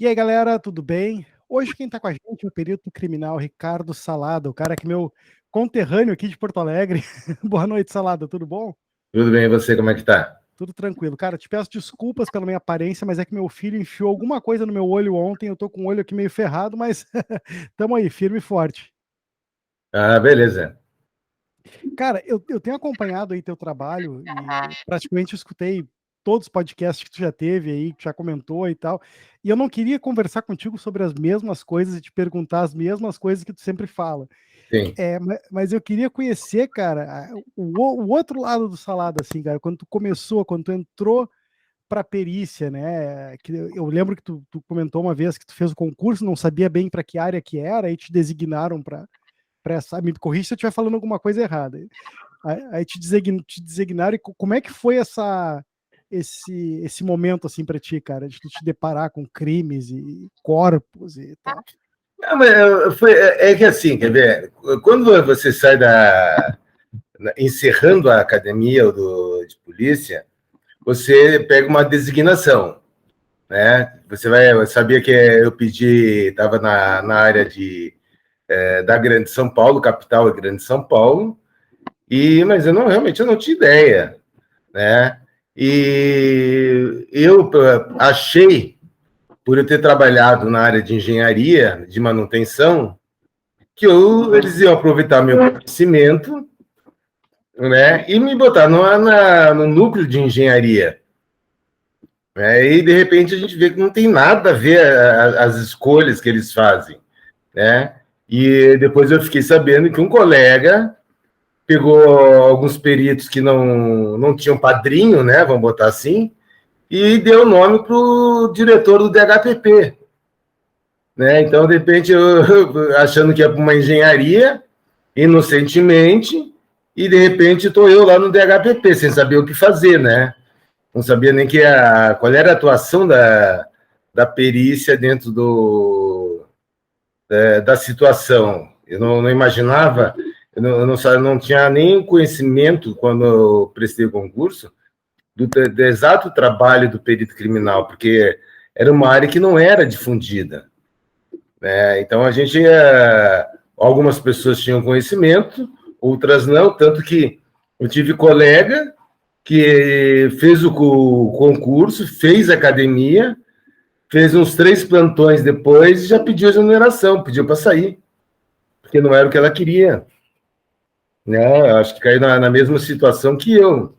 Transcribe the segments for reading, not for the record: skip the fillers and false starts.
E aí, galera, tudo bem? Hoje quem está com a gente é o perito criminal Ricardo Salada, o cara que é meu conterrâneo aqui de Porto Alegre. Boa noite, Salada, tudo bom? Tudo bem, e você, como é que tá? Tudo tranquilo. Cara, te peço desculpas pela minha aparência, mas é que meu filho enfiou alguma coisa no meu olho ontem, eu tô com o olho aqui meio ferrado, mas tamo aí, firme e forte. Ah, beleza. Cara, eu tenho acompanhado aí teu trabalho e praticamente escutei todos os podcasts que tu já teve aí, que já comentou e tal. E eu não queria conversar contigo sobre as mesmas coisas e te perguntar as mesmas coisas que tu sempre fala. Sim. Mas eu queria conhecer, cara, o outro lado do Salada, assim, cara, quando tu começou, quando tu entrou para perícia, né? Que eu lembro que tu comentou uma vez que tu fez o concurso, não sabia bem para que área que era, e te designaram para essa. Me corrija se eu estiver falando alguma coisa errada. Aí te designaram, e como é que foi esse momento assim para ti, cara, de tu te deparar com crimes e corpos e tal? Não, mas é que assim, quer ver, quando você sai encerrando a academia de polícia, você pega uma designação, né? Eu sabia que eu pedi, estava na área da Grande São Paulo, capital e Grande São Paulo, mas eu não tinha ideia, né? E eu achei, por eu ter trabalhado na área de engenharia, de manutenção, que eles iam aproveitar meu conhecimento, né, e me botar no núcleo de engenharia. E, de repente, a gente vê que não tem nada a ver as escolhas que eles fazem. Né? E depois eu fiquei sabendo que um colega pegou alguns peritos que não tinham padrinho, né, vamos botar assim, e deu o nome para o diretor do DHPP. Né? Então, de repente, eu achando que é para uma engenharia, inocentemente, e de repente estou eu lá no DHPP, sem saber o que fazer, né? Não sabia nem qual era a atuação da perícia dentro da situação. Eu não imaginava, eu não tinha nem conhecimento, quando eu prestei o concurso, do exato trabalho do perito criminal, porque era uma área que não era difundida. Então, algumas pessoas tinham conhecimento, outras não, tanto que eu tive colega que fez o concurso, fez academia, fez uns 3 plantões depois e já pediu exoneração, pediu para sair, porque não era o que ela queria. Né? Eu acho que caiu na mesma situação que eu.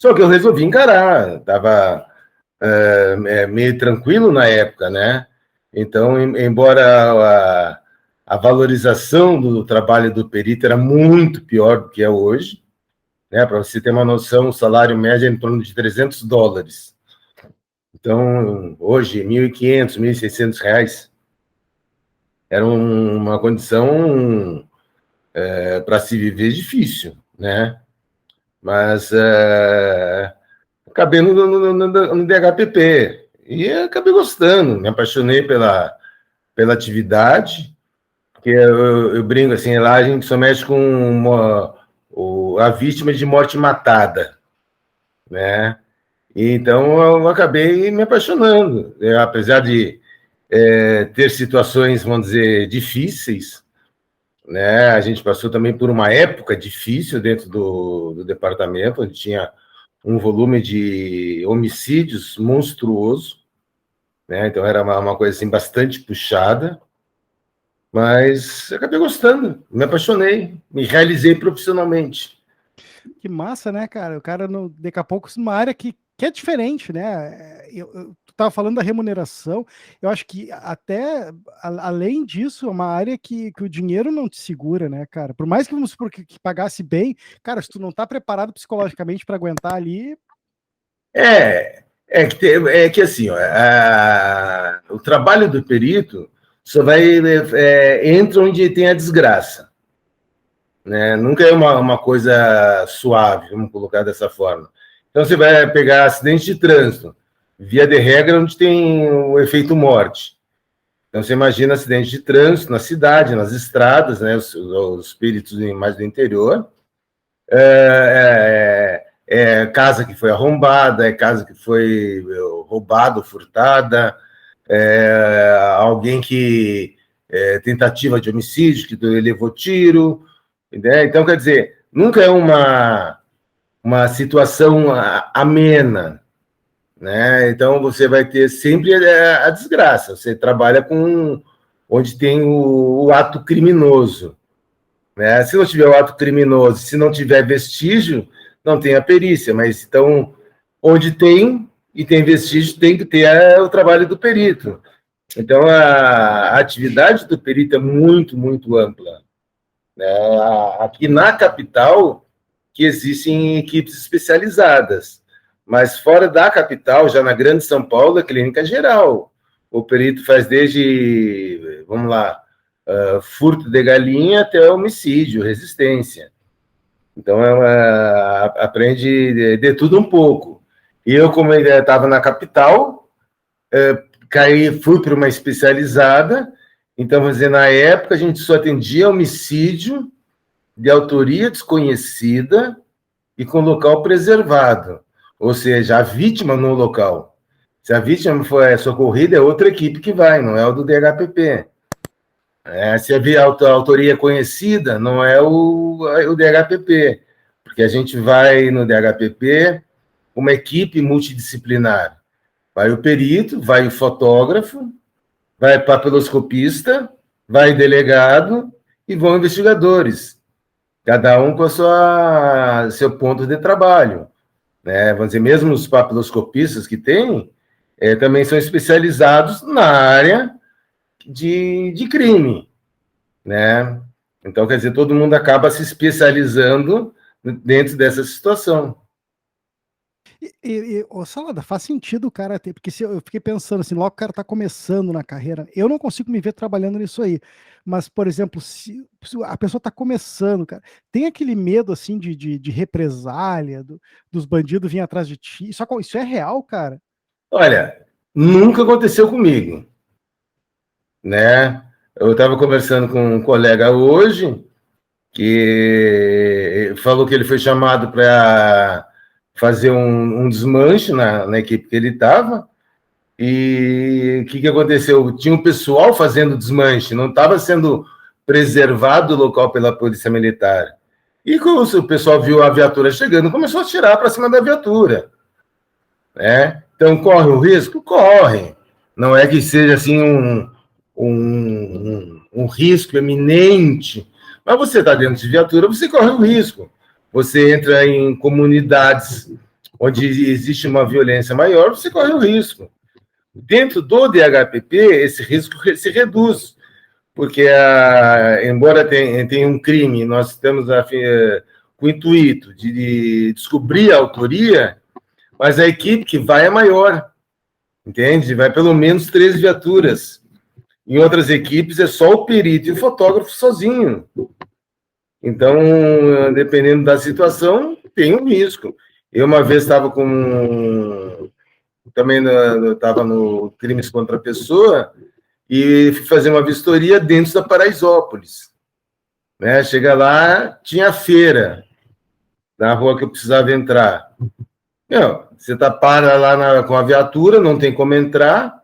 Só que eu resolvi encarar, estava meio tranquilo na época, né? Então, embora a valorização do trabalho do perito era muito pior do que é hoje, né? Para você ter uma noção, o salário médio é em torno de $300. Então, hoje, R$ 1.500, R$ 1.600 era uma condição para se viver difícil, né? Mas acabei no DHPP e acabei gostando, me apaixonei pela atividade, que eu brinco assim, lá a gente só mexe com a vítima de morte matada, né? E então eu acabei me apaixonando, apesar de ter situações, vamos dizer, difíceis, né? A gente passou também por uma época difícil dentro do departamento, onde tinha um volume de homicídios monstruoso, né? Então era uma coisa assim bastante puxada, mas acabei gostando, me apaixonei, me realizei profissionalmente. Que massa, né, cara? O cara, daqui a pouco, numa área que é diferente, né? Tu estava falando da remuneração, eu acho que até, além disso, é uma área que o dinheiro não te segura, né, cara? Por mais que, vamos supor, que pagasse bem, cara, se tu não tá preparado psicologicamente para aguentar ali. É que assim, ó, o trabalho do perito só entra onde tem a desgraça. Né? Nunca é uma coisa suave, vamos colocar dessa forma. Então, você vai pegar acidente de trânsito, via de regra, onde tem o efeito morte. Então, você imagina acidente de trânsito na cidade, nas estradas, né? Os peritos mais do interior. Casa que foi arrombada, casa que foi roubada, furtada, alguém que tentativa de homicídio, que levou tiro, né? Então, quer dizer, nunca é uma situação amena, né? Então, você vai ter sempre a desgraça. Você trabalha com onde tem o ato criminoso, né? Se não tiver o ato criminoso, se não tiver vestígio, não tem a perícia. Mas, então, onde tem e tem vestígio, tem que ter o trabalho do perito. Então, a atividade do perito é muito, muito ampla, né? Aqui na capital, que existem equipes especializadas, mas fora da capital, já na Grande São Paulo, é clínica geral. O perito faz desde, vamos lá, furto de galinha até homicídio, resistência. Então, aprende de tudo um pouco. E eu, como ainda estava na capital, fui para uma especializada. Então, vamos dizer, na época, a gente só atendia homicídio de autoria desconhecida e com local preservado, ou seja, a vítima no local. Se a vítima for socorrida, é outra equipe que vai, não é o do DHPP. Se a autoria conhecida, não é o DHPP, porque a gente vai no DHPP uma equipe multidisciplinar. Vai o perito, vai o fotógrafo, vai o papiloscopista, vai o delegado e vão investigadores, cada um com seu ponto de trabalho, né? Vamos dizer, mesmo os papiloscopistas que tem, também são especializados na área de crime, né? Então, quer dizer, todo mundo acaba se especializando dentro dessa situação. Salada, faz sentido o cara ter, porque eu fiquei pensando assim, logo o cara tá começando na carreira, eu não consigo me ver trabalhando nisso aí, mas, por exemplo, se a pessoa tá começando, cara, tem aquele medo, assim, de represália, dos bandidos virem atrás de ti, isso é real, cara? Olha, nunca aconteceu comigo, né? Eu estava conversando com um colega hoje, que falou que ele foi chamado para fazer um desmanche na equipe que ele estava, e o que aconteceu? Tinha um pessoal fazendo desmanche, não estava sendo preservado o local pela polícia militar. E quando o pessoal viu a viatura chegando, começou a atirar para cima da viatura, né? Então, corre o risco? Corre. Não é que seja assim um risco eminente, mas você está dentro de viatura, você corre o risco. Você entra em comunidades onde existe uma violência maior, você corre o risco. Dentro do DHPP, esse risco se reduz, porque, embora tenha um crime, nós estamos com o intuito de descobrir a autoria, mas a equipe que vai é maior, entende? Vai pelo menos 3 viaturas. Em outras equipes é só o perito e o fotógrafo sozinho. Então, dependendo da situação, tem um risco. Eu uma vez estava também estava no crimes contra a pessoa e fui fazer uma vistoria dentro da Paraisópolis, né? Chega lá, tinha feira na rua que eu precisava entrar. Você para lá com a viatura, não tem como entrar.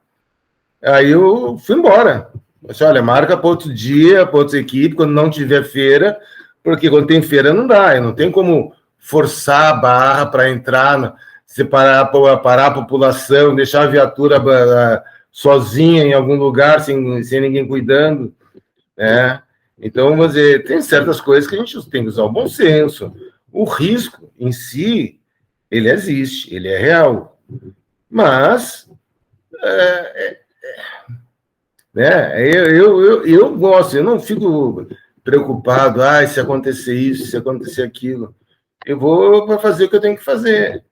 Aí eu fui embora. Eu disse, olha, marca para outro dia, para outra equipe, quando não tiver feira, porque quando tem feira não dá, não tem como forçar a barra para entrar, separar parar a população, deixar a viatura sozinha em algum lugar, sem ninguém cuidando, né? Então, vamos dizer, tem certas coisas que a gente tem que usar o bom senso. O risco em si, ele existe, ele é real. Mas, né, eu gosto, eu não fico preocupado, se acontecer isso, se acontecer aquilo. Eu vou para fazer o que eu tenho que fazer.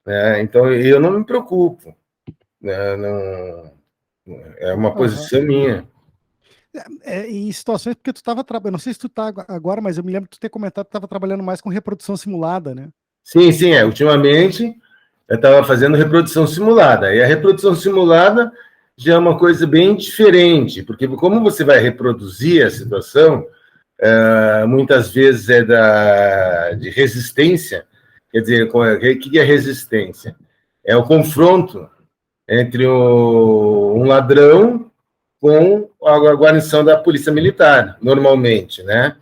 Né? Então, eu não me preocupo. Né? Não, é uma posição minha. Em situações, porque tu estava trabalhando, não sei se tu está agora, mas eu me lembro de tu ter comentado que estava trabalhando mais com reprodução simulada, né? Sim, ultimamente eu estava fazendo reprodução simulada, e a reprodução simulada já é uma coisa bem diferente, porque como você vai reproduzir a situação, muitas vezes de resistência, quer dizer, o que é resistência? É o confronto entre um ladrão com a guarnição da polícia militar, normalmente, né?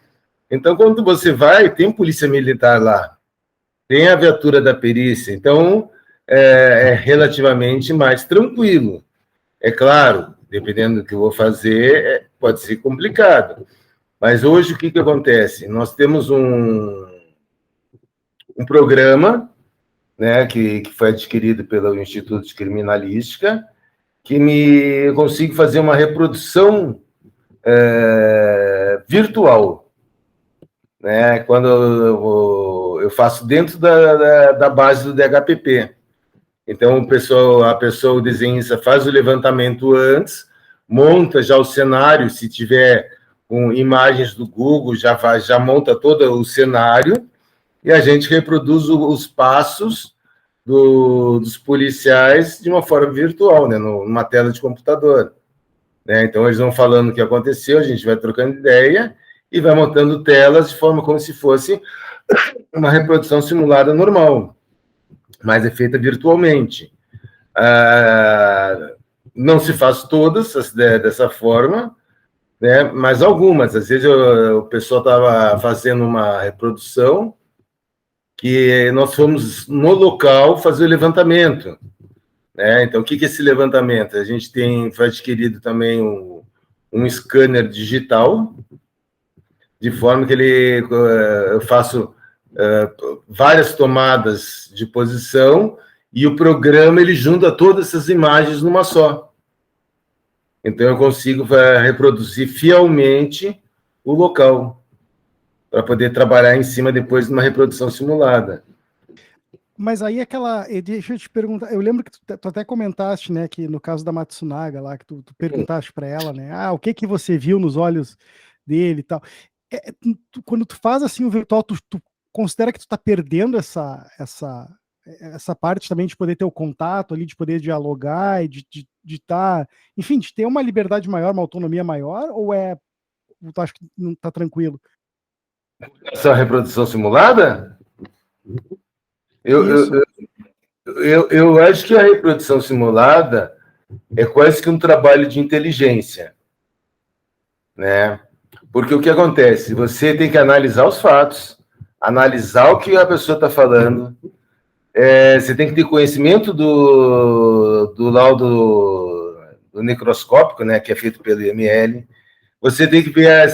Então, quando você vai, tem polícia militar lá, tem a viatura da perícia, então é relativamente mais tranquilo. É claro, dependendo do que eu vou fazer, pode ser complicado. Mas hoje o que acontece? Nós temos um programa, né, que foi adquirido pelo Instituto de Criminalística, que eu consigo fazer uma reprodução virtual, né, quando eu faço dentro da base do DHPP. Então, a pessoa, o desenhista, faz o levantamento antes, monta já o cenário, se tiver com imagens do Google, já monta todo o cenário, e a gente reproduz os passos dos policiais de uma forma virtual, né, numa tela de computador. Né? Então, eles vão falando o que aconteceu, a gente vai trocando ideia e vai montando telas de forma como se fosse uma reprodução simulada normal, mas é feita virtualmente. Não se faz todas dessa forma, né? Mas algumas. Às vezes o pessoal estava fazendo uma reprodução que nós fomos no local fazer o levantamento. Né? Então, o que é esse levantamento? A gente foi adquirido também um scanner digital, de forma que eu faço várias tomadas de posição e o programa ele junta todas essas imagens numa só. Então eu consigo reproduzir fielmente o local para poder trabalhar em cima depois de uma reprodução simulada. Mas aí deixa eu te perguntar, eu lembro que tu até comentaste, né, que no caso da Matsunaga lá, que tu perguntaste para ela, né, o que você viu nos olhos dele e tal. Quando tu faz assim o virtual, tu considera que tu tá perdendo essa parte também de poder ter o contato ali, de poder dialogar e de enfim, de ter uma liberdade maior, uma autonomia maior, ou tu acha que não tá tranquilo? Essa reprodução simulada? Eu acho que a reprodução simulada é quase que um trabalho de inteligência, né? Porque o que acontece? Você tem que analisar os fatos, analisar o que a pessoa está falando, você tem que ter conhecimento do laudo do necroscópico, né, que é feito pelo IML. Você tem que ver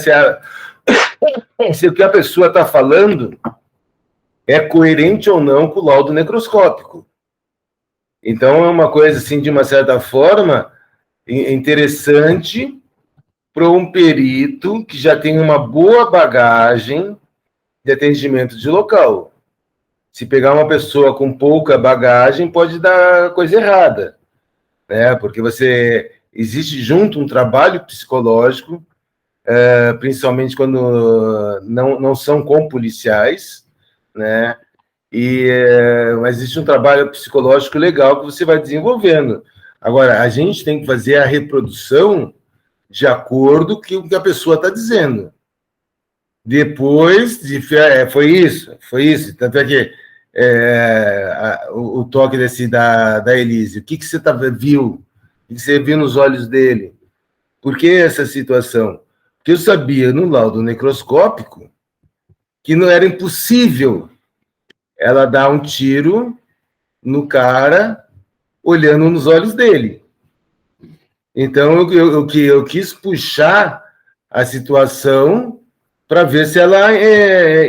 se o que a pessoa está falando é coerente ou não com o laudo necroscópico. Então, é uma coisa, assim, de uma certa forma, interessante para um perito que já tem uma boa bagagem de atendimento de local. Se pegar uma pessoa com pouca bagagem, pode dar coisa errada, né? Porque existe junto um trabalho psicológico, principalmente quando não são com policiais, né? Mas existe um trabalho psicológico legal que você vai desenvolvendo. Agora, a gente tem que fazer a reprodução de acordo com o que a pessoa está dizendo. Depois, foi isso. Tanto é que o toque da Elise, o que você viu? O que você viu nos olhos dele? Por que essa situação? Porque eu sabia, no laudo necroscópico, que não era impossível ela dar um tiro no cara olhando nos olhos dele. Então, eu quis puxar a situação para ver se ela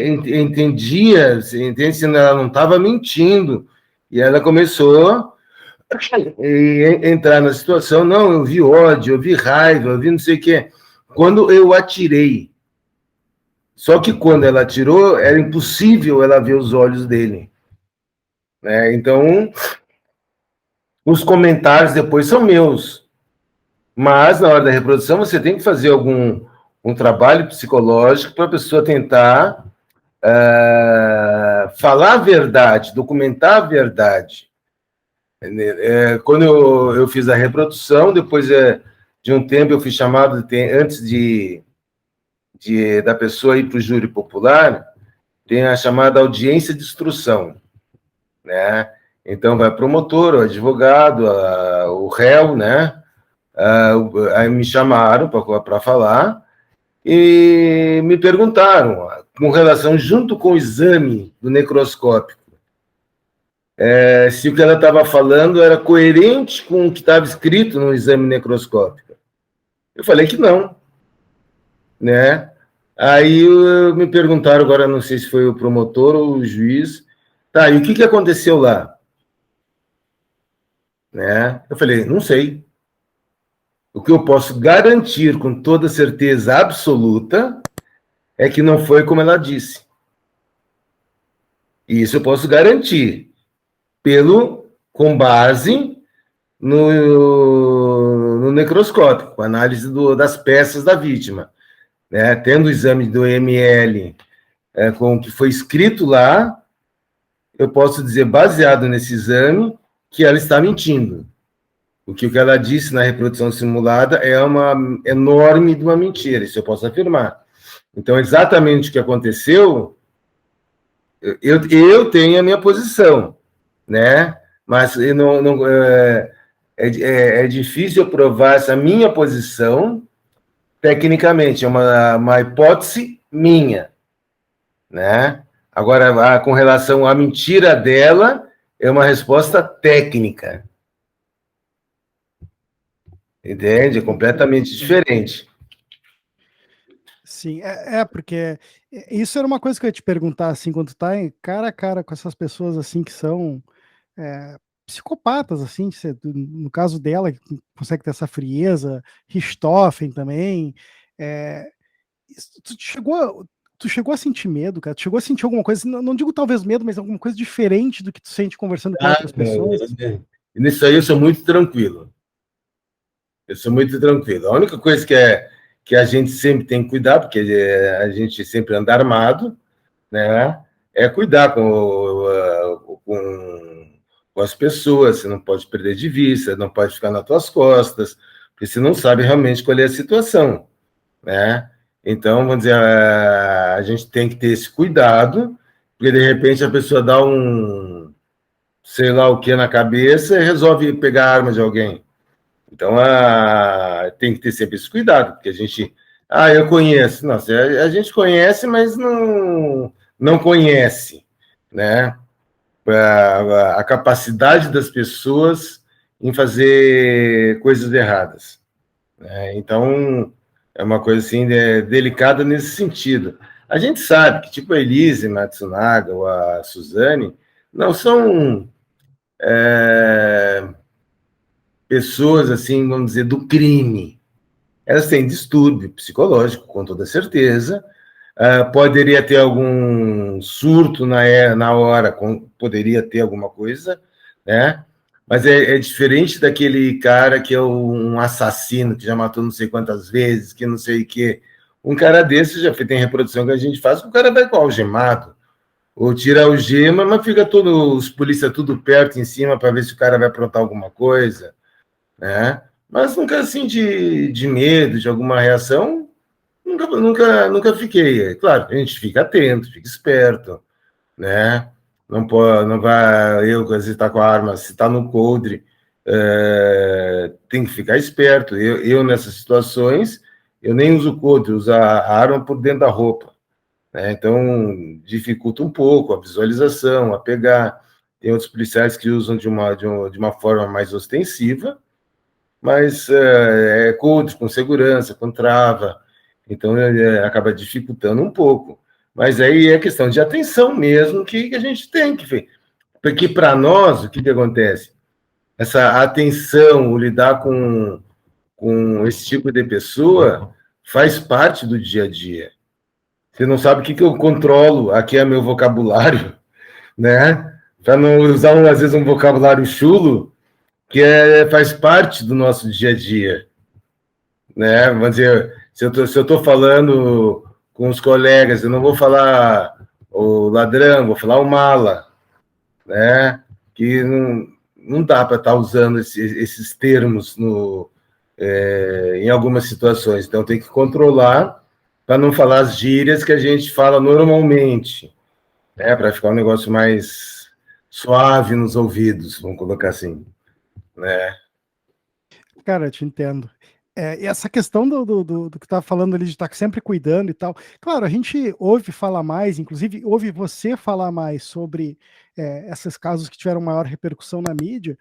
entendia, se ela não estava mentindo. E ela começou a entrar na situação, não, eu vi ódio, eu vi raiva, eu vi não sei o quê. Quando eu atirei, só que quando ela atirou, era impossível ela ver os olhos dele. Né? Então, os comentários depois são meus. Mas, na hora da reprodução, você tem que fazer um trabalho psicológico para a pessoa tentar falar a verdade, documentar a verdade. Quando eu fiz a reprodução, depois de um tempo eu fui chamado, antes da pessoa ir para o júri popular, tem a chamada audiência de instrução, né? Então vai promotor, o advogado, o réu, né? Aí me chamaram para falar e me perguntaram, com relação, junto com o exame do necroscópio, se o que ela estava falando era coerente com o que estava escrito no exame necroscópico. Eu falei que não, né? Aí me perguntaram, agora não sei se foi o promotor ou o juiz, tá, e o que aconteceu lá? Né? Eu falei, não sei. O que eu posso garantir com toda certeza absoluta é que não foi como ela disse. E isso eu posso garantir com base no necroscópio, com a análise das peças da vítima. Né? Tendo o exame do ML com o que foi escrito lá, eu posso dizer, baseado nesse exame, que ela está mentindo. O que ela disse na reprodução simulada é uma enorme de uma mentira, isso eu posso afirmar. Então, exatamente o que aconteceu, eu tenho a minha posição, né? Mas é difícil eu provar essa minha posição tecnicamente, é uma hipótese minha, né? Agora, com relação à mentira dela, é uma resposta técnica. Entende? É completamente diferente. Sim, porque isso era uma coisa que eu ia te perguntar, assim, quando tu tá cara a cara com essas pessoas, assim, que são psicopatas, assim, no caso dela, que consegue ter essa frieza, Richthofen também, tu chegou a sentir medo, cara? Tu chegou a sentir alguma coisa, não digo talvez medo, mas alguma coisa diferente do que tu sente conversando com outras pessoas? Nisso aí eu sou muito tranquilo. Eu sou muito tranquilo. A única coisa que a gente sempre tem que cuidar, porque a gente sempre anda armado, né? É cuidar com as pessoas. Você não pode perder de vista, não pode ficar nas tuas costas, porque você não sabe realmente qual é a situação, né? Então, vamos dizer, a gente tem que ter esse cuidado, porque de repente a pessoa dá sei lá o que na cabeça e resolve pegar a arma de alguém. Então, tem que ter sempre esse cuidado, porque a gente... eu conheço. Nossa, a gente conhece, mas não conhece, né? A capacidade das pessoas em fazer coisas erradas. Né? Então, é uma coisa assim, delicada nesse sentido. A gente sabe que, tipo, a Elise Matsunaga ou a Suzane não são... pessoas, assim, vamos dizer, do crime. Elas têm distúrbio psicológico, com toda certeza. Poderia ter algum surto na hora, poderia ter alguma coisa, né? Mas é diferente daquele cara que é um assassino, que já matou não sei quantas vezes, que não sei o quê. Um cara desse, já tem reprodução que a gente faz, o cara vai com algemado, ou tira a algema, mas fica os polícia tudo perto em cima para ver se o cara vai aprontar alguma coisa, né? Mas nunca assim de medo, de alguma reação, nunca fiquei. É claro, a gente fica atento, fica esperto, né? Não pode, não vai, às vezes está com a arma, se está no coldre, tem que ficar esperto. Eu, nessas situações, eu nem uso coldre, uso a arma por dentro da roupa, né? Então, dificulta um pouco a visualização, a pegar. Tem outros policiais que usam de uma forma mais ostensiva, mas coldre com segurança, com trava, então acaba dificultando um pouco. Mas aí é questão de atenção mesmo que a gente tem que ver. Porque para nós, o que acontece? Essa atenção, o lidar com esse tipo de pessoa faz parte do dia a dia. Você não sabe o que eu controlo, aqui é meu vocabulário, né? Para não usar, às vezes, um vocabulário chulo, que faz parte do nosso dia a dia, né? Vamos dizer, se eu estou falando com os colegas, eu não vou falar o ladrão, vou falar o mala, né? Que não dá para estar usando esses termos em algumas situações. Então, tem que controlar para não falar as gírias que a gente fala normalmente, né? Para ficar um negócio mais suave nos ouvidos, vamos colocar assim, né? Cara, eu te entendo. E essa questão do que tu tá falando ali de estar sempre cuidando e tal. Claro, a gente ouve falar mais, inclusive ouve você falar mais sobre esses casos que tiveram maior repercussão na mídia,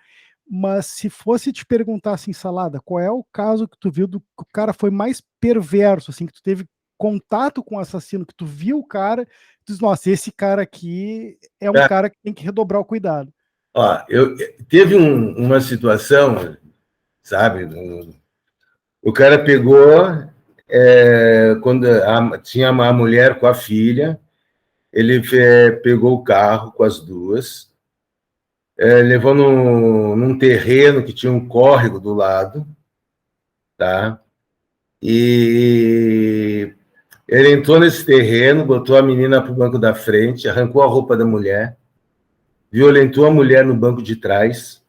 mas se fosse te perguntar assim, Salada, qual é o caso que tu viu do que o cara foi mais perverso, assim, que tu teve contato com o assassino, que tu viu o cara, tu diz, nossa, esse cara aqui é um Tá? cara que tem que redobrar o cuidado. Ó, teve uma situação, sabe? O cara pegou, quando tinha uma mulher com a filha, ele pegou o carro com as duas, levou num terreno que tinha um córrego do lado, tá? E ele entrou nesse terreno, botou a menina para o banco da frente, arrancou a roupa da mulher, violentou a mulher no banco de trás,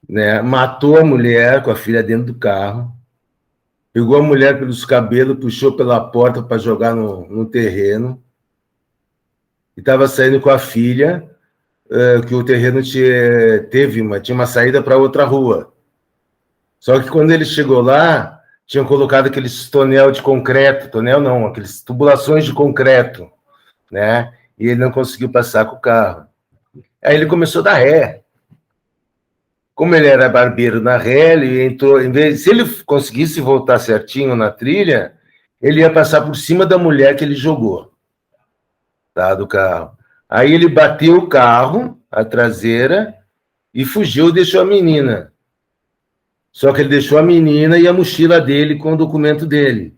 né? Matou a mulher com a filha dentro do carro, pegou a mulher pelos cabelos, puxou pela porta para jogar no terreno, e estava saindo com a filha, que o terreno tinha uma saída para outra rua. Só que quando ele chegou lá, tinham colocado aqueles tonel de concreto, tonel não, aqueles tubulações de concreto, né? E ele não conseguiu passar com o carro. Aí ele começou a dar ré. Como ele era barbeiro na ré, ele entrou, se ele conseguisse voltar certinho na trilha, ele ia passar por cima da mulher que ele jogou, tá, do carro. Aí ele bateu o carro, a traseira, e fugiu e deixou a menina. Só que ele deixou a menina e a mochila dele com o documento dele,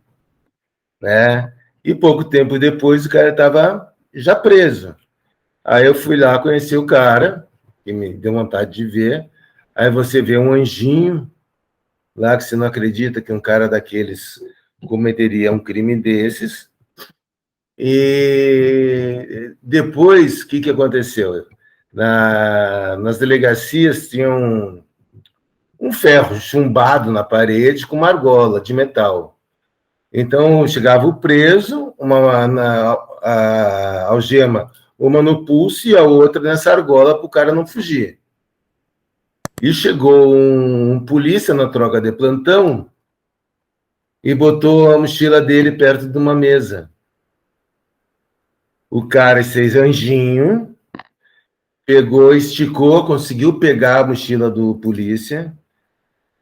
né? E pouco tempo depois o cara estava já preso. Aí eu fui lá conhecer o cara, que me deu vontade de ver. Aí você vê um anjinho lá que você não acredita que um cara daqueles cometeria um crime desses. E depois, o que aconteceu? Nas delegacias tinha um ferro chumbado na parede com uma argola de metal. Então, chegava o preso, a algema, uma no pulso e a outra nessa argola para o cara não fugir. E chegou um polícia na troca de plantão e botou a mochila dele perto de uma mesa. O cara fez anjinho, pegou, esticou, conseguiu pegar a mochila do polícia,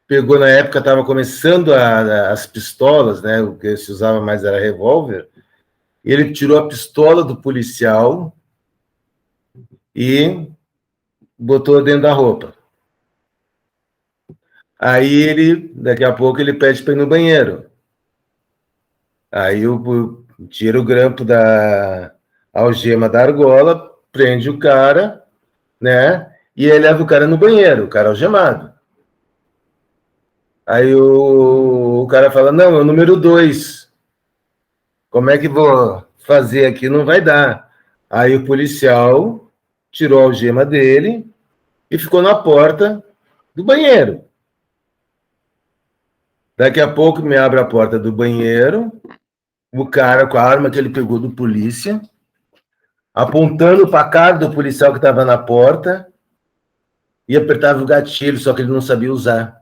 pegou, na época estava começando as pistolas, né? O que se usava mais era revólver. E ele tirou a pistola do policial e botou dentro da roupa. Aí daqui a pouco, ele pede para ir no banheiro. Aí tira o grampo da algema da argola, prende o cara, né? E aí leva o cara no banheiro, o cara algemado. Aí o cara fala, não, é o número 2. Como é que vou fazer aqui? Não vai dar. Aí o policial tirou a algema dele e ficou na porta do banheiro. Daqui a pouco me abre a porta do banheiro, o cara com a arma que ele pegou do polícia, apontando para a cara do policial que estava na porta, e apertava o gatilho, só que ele não sabia usar.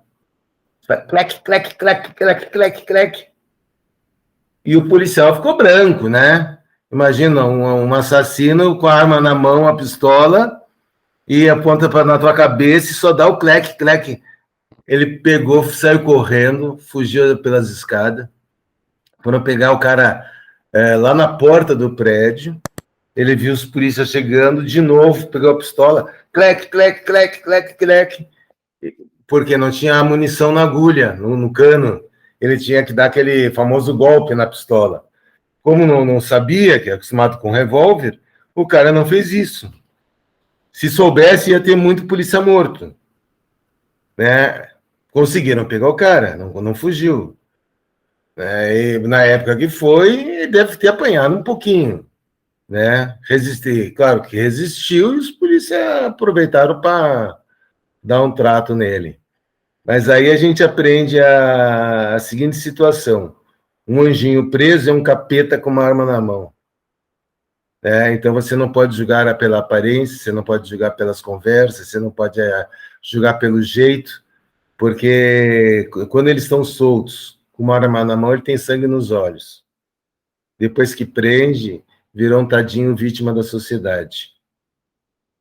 Clec, clec, clec, clec, clec, clec. E o policial ficou branco, né? Imagina um assassino com a arma na mão, a pistola, e aponta na tua cabeça e só dá o clec, clec. Ele pegou, saiu correndo, fugiu pelas escadas. Foram pegar o cara lá na porta do prédio. Ele viu os polícias chegando, de novo, pegou a pistola, clec, clec, clec, clec, clec, porque não tinha munição na agulha, no cano. Ele tinha que dar aquele famoso golpe na pistola. Como não sabia, que é acostumado com revólver, o cara não fez isso. Se soubesse, ia ter muito polícia morto, né? Conseguiram pegar o cara, não fugiu. E na época que foi, ele deve ter apanhado um pouquinho, né? Resistir, claro que resistiu e os policiais aproveitaram para dar um trato nele. Mas aí a gente aprende a seguinte situação: um anjinho preso é um capeta com uma arma na mão. Então você não pode julgar pela aparência, você não pode julgar pelas conversas, você não pode julgar pelo jeito, porque quando eles estão soltos, com uma arma na mão, ele tem sangue nos olhos. Depois que prende, virou um tadinho vítima da sociedade.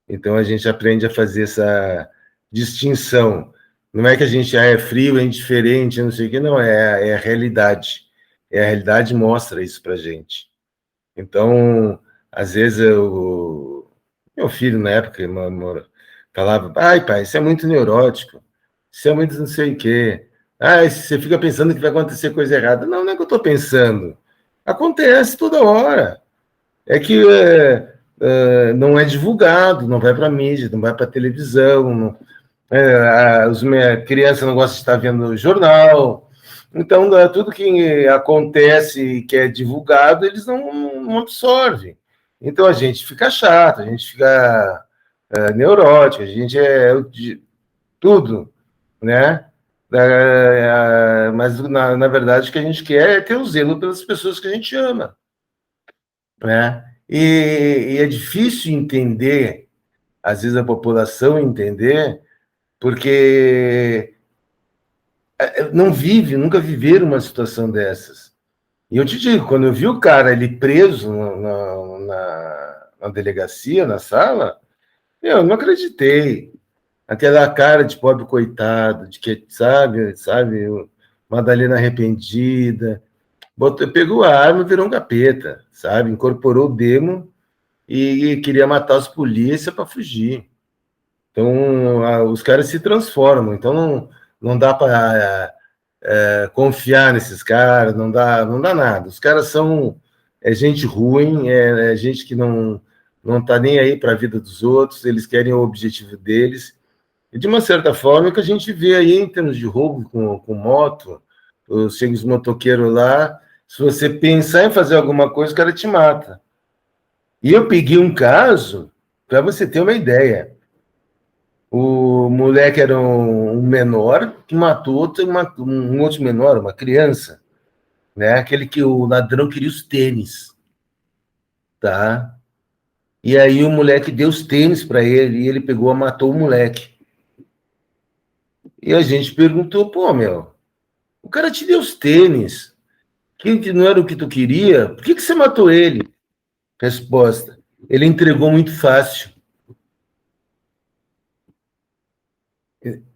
Então a gente aprende a fazer essa distinção. Não é que a gente é frio, é indiferente, não sei o quê, não, é a realidade. A realidade mostra isso pra gente. Então, às vezes, meu filho, na época, falava, ai, pai, isso é muito neurótico, isso é muito não sei o quê. Ah, você fica pensando que vai acontecer coisa errada. Não, não é que eu estou pensando. Acontece toda hora. É que não é divulgado, não vai para a mídia, não vai para a televisão, não, as crianças não gostam de estar vendo jornal. Então, tudo que acontece que é divulgado, eles não absorvem. Então, a gente fica chato, a gente fica neurótico, a gente tudo, né? Mas, na verdade, o que a gente quer é ter o zelo pelas pessoas que a gente ama, né? E é difícil entender, às vezes a população entender, porque nunca viveram uma situação dessas. E eu te digo, quando eu vi o cara ali preso na delegacia, na sala, eu não acreditei. Aquela cara de pobre coitado, de que, sabe, Madalena arrependida, pegou a arma e virou um capeta, sabe? Incorporou o demo e queria matar os polícia para fugir. Então, os caras se transformam. Então, não dá para confiar nesses caras, não dá nada. Os caras são gente ruim, gente que não está nem aí para a vida dos outros, eles querem o objetivo deles. E, de uma certa forma, o que a gente vê aí em termos de roubo com moto, os motoqueiros lá, se você pensar em fazer alguma coisa, o cara te mata. E eu peguei um caso, para você ter uma ideia. O moleque era um menor que matou um outro menor, uma criança, né? Aquele que o ladrão queria os tênis, tá? E aí o moleque deu os tênis para ele e ele pegou e matou o moleque. E a gente perguntou, pô, meu, o cara te deu os tênis, que não era o que tu queria, por que você matou ele? Resposta, ele entregou muito fácil.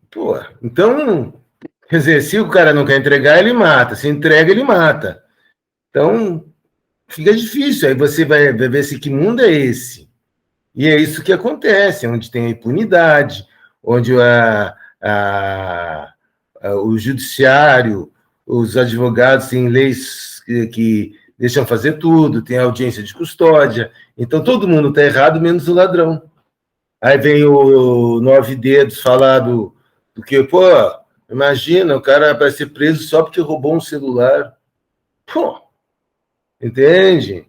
Pô, então, quer dizer, se o cara não quer entregar, ele mata. Se entrega, ele mata. Então, fica difícil. Aí você vai ver se que mundo é esse. E é isso que acontece, onde tem a impunidade, onde o judiciário, os advogados têm leis que deixam fazer tudo, tem audiência de custódia. Então, todo mundo está errado, menos o ladrão. Aí vem o Nove Dedos falar do que, pô, imagina, o cara vai ser preso só porque roubou um celular. Pô, entende?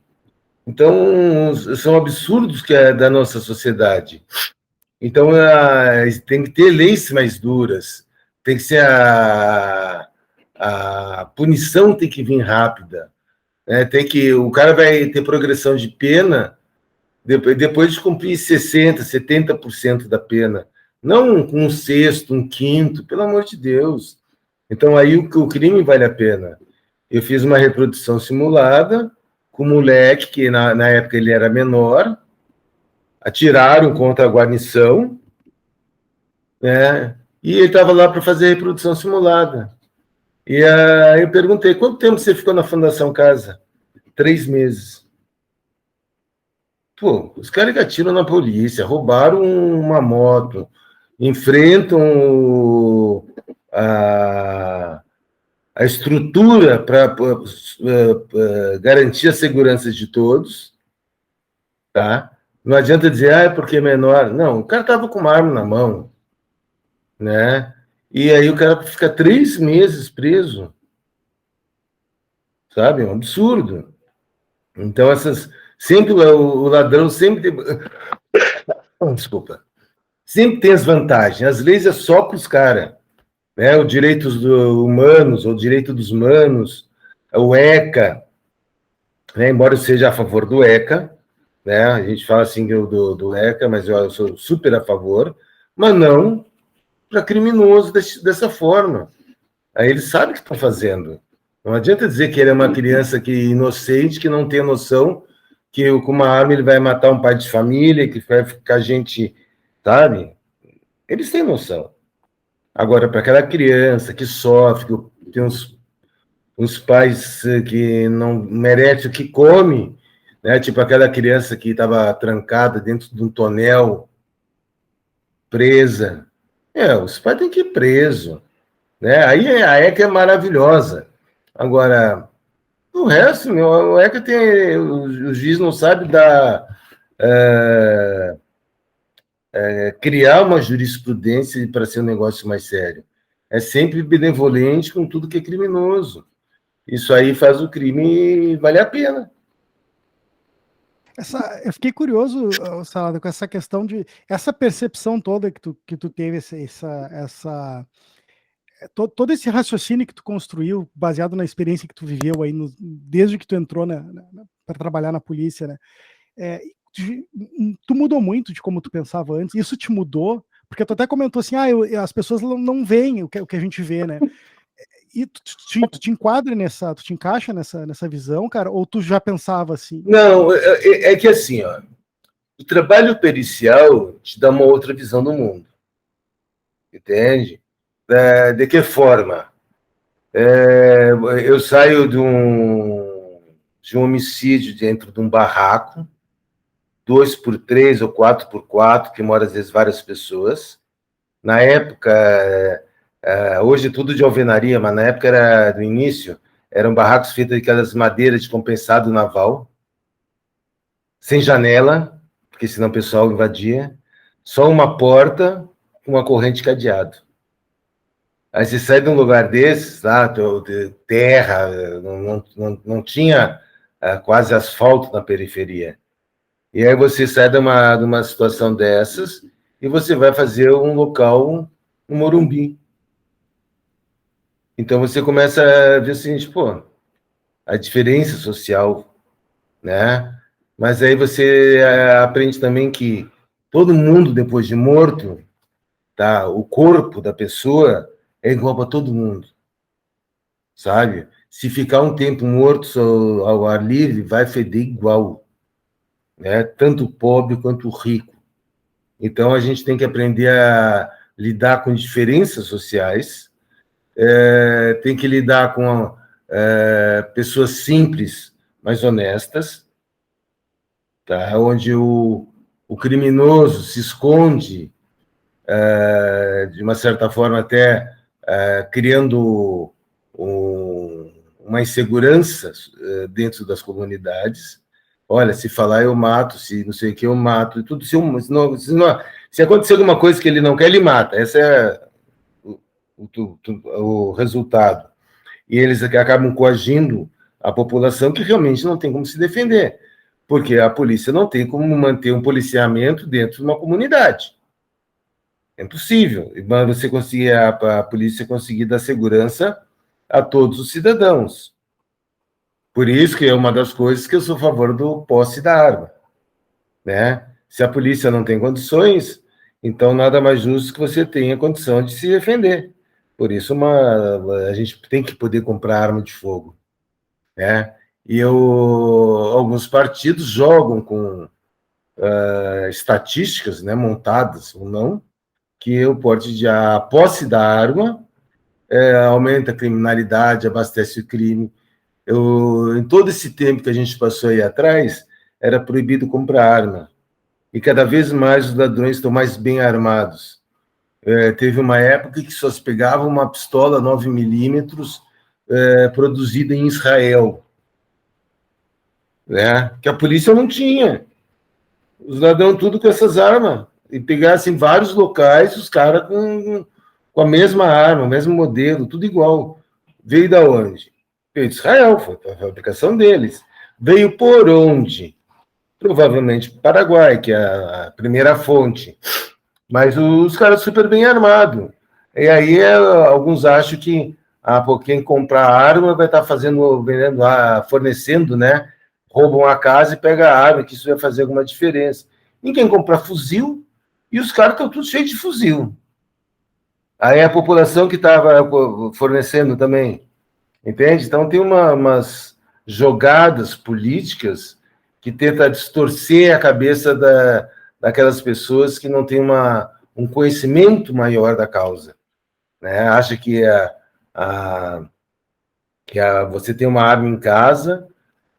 Então, são absurdos que é da nossa sociedade. Então, tem que ter leis mais duras, tem que ser a punição tem que vir rápida, né? O cara vai ter progressão de pena depois de cumprir 60%, 70% da pena, não um sexto, um quinto, pelo amor de Deus. Então, aí o crime vale a pena. Eu fiz uma reprodução simulada com um moleque que, na época, ele era menor, atiraram contra a guarnição, né? E ele estava lá para fazer a reprodução simulada. E aí eu perguntei, quanto tempo você ficou na Fundação Casa? 3 meses. Pô, os caras que atiram na polícia, roubaram uma moto, enfrentam a estrutura para garantir a segurança de todos, tá? Não adianta dizer, é porque é menor. Não, o cara estava com uma arma na mão, né? E aí o cara fica 3 meses preso, sabe? É um absurdo. Então, sempre o ladrão sempre desculpa, sempre tem as vantagens. As leis é só para os caras, né? Os direitos humanos, o direito dos humanos, o ECA, né? Embora eu seja a favor do ECA, né? A gente fala assim do ECA, mas eu sou super a favor, mas não para criminoso dessa forma. Aí eles sabem o que estão fazendo. Não adianta dizer que ele é uma criança inocente, que não tem noção que com uma arma ele vai matar um pai de família, que vai ficar gente, sabe? Eles têm noção. Agora, para aquela criança que sofre, que tem uns pais que não merecem o que come, né? Tipo aquela criança que estava trancada dentro de um tonel, presa. Os pais têm que ir preso, né? Aí a ECA é maravilhosa. Agora, o resto, meu, a ECA tem... O juiz não sabe criar uma jurisprudência para ser um negócio mais sério. É sempre benevolente com tudo que é criminoso. Isso aí faz o crime valer a pena. Eu fiquei curioso, Salada, com essa questão essa percepção toda que tu teve, todo esse raciocínio que tu construiu, baseado na experiência que tu viveu aí, desde que tu entrou para trabalhar na polícia, né? Tu mudou muito de como tu pensava antes, isso te mudou, porque tu até comentou assim, as pessoas não veem o que a gente vê, né? E tu te enquadra tu te encaixa nessa visão, cara? Ou tu já pensava assim? Não, é que assim, ó, o trabalho pericial te dá uma outra visão do mundo, entende? De que forma? Eu saio de um homicídio dentro de um barraco, 2x3 ou 4x4, que mora às vezes várias pessoas. Na época, hoje é tudo de alvenaria, mas na época era do início, eram barracos feitos daquelas madeiras de compensado naval, sem janela, porque senão o pessoal invadia, só uma porta, uma corrente cadeado. Aí você sai de um lugar desses, tá, terra, não tinha quase asfalto na periferia. E aí você sai de uma situação dessas e você vai fazer um local, um Morumbi. Então você começa a ver o seguinte, pô, a diferença social, né? Mas aí você aprende também que todo mundo, depois de morto, tá? O corpo da pessoa é igual para todo mundo, sabe? Se ficar um tempo morto ao ar livre, vai feder igual, né? Tanto o pobre quanto o rico. Então a gente tem que aprender a lidar com diferenças sociais, tem que lidar com pessoas simples, mas honestas, tá? Onde o criminoso se esconde, de uma certa forma, até criando uma insegurança dentro das comunidades. Olha, se falar eu mato, se não sei o que eu mato, e tudo. Se acontecer alguma coisa que ele não quer, ele mata. Esse é o resultado. E eles acabam coagindo a população que realmente não tem como se defender, porque a polícia não tem como manter um policiamento dentro de uma comunidade. É impossível. Você conseguir, a polícia conseguir dar segurança a todos os cidadãos. Por isso que é uma das coisas que eu sou a favor do posse da arma, né? Se a polícia não tem condições, então nada mais justo que você tenha condição de se defender. Por isso a gente tem que poder comprar arma de fogo, né? E alguns partidos jogam com estatísticas, né, montadas ou não, que a posse da arma aumenta a criminalidade, abastece o crime. Em todo esse tempo que a gente passou aí atrás, era proibido comprar arma. E cada vez mais os ladrões estão mais bem armados. Teve uma época que só se pegava uma pistola 9mm produzida em Israel, né? Que a polícia não tinha. Os ladrões tudo com essas armas. E pegassem vários locais, os caras com a mesma arma, o mesmo modelo, tudo igual. Veio da onde? Veio de Israel, foi a fabricação deles. Veio por onde? Provavelmente Paraguai, que é a primeira fonte. Mas os caras super bem armados. E aí alguns acham que quem comprar arma vai estar vendendo, fornecendo, né? Roubam a casa e pega a arma, que isso vai fazer alguma diferença. Ninguém compra fuzil e os caras estão tudo cheios de fuzil. Aí a população que estava fornecendo também, entende? Então tem umas jogadas políticas que tentam distorcer a cabeça daquelas pessoas que não têm um conhecimento maior da causa, né? Acha que a, você tem uma arma em casa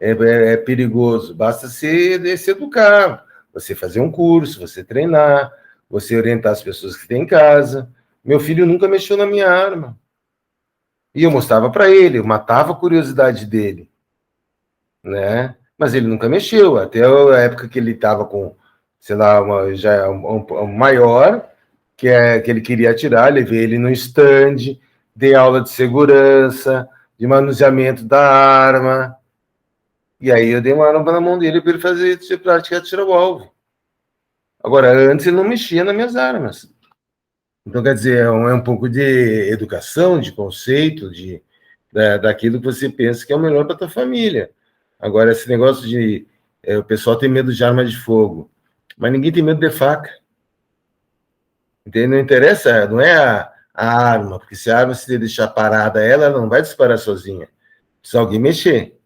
é perigoso, basta se educar, você fazer um curso, você treinar, você orientar as pessoas que têm em casa. Meu filho nunca mexeu na minha arma. E eu mostrava para ele, eu matava a curiosidade dele, né? Mas ele nunca mexeu, até a época que ele estava com, sei lá, já um maior, que ele queria atirar, levei ele no stand, dei aula de segurança, de manuseamento da arma, e aí eu dei uma arma na mão dele para ele fazer prática de tirar o alvo. Agora, antes ele não mexia nas minhas armas. Então, quer dizer, um pouco de educação, de conceito, daquilo que você pensa que é o melhor para a tua família. Agora, esse negócio de o pessoal tem medo de arma de fogo, mas ninguém tem medo de faca. Entende? Não interessa, não é a arma, porque se a arma se deixar parada, ela não vai disparar sozinha. Precisa alguém mexer.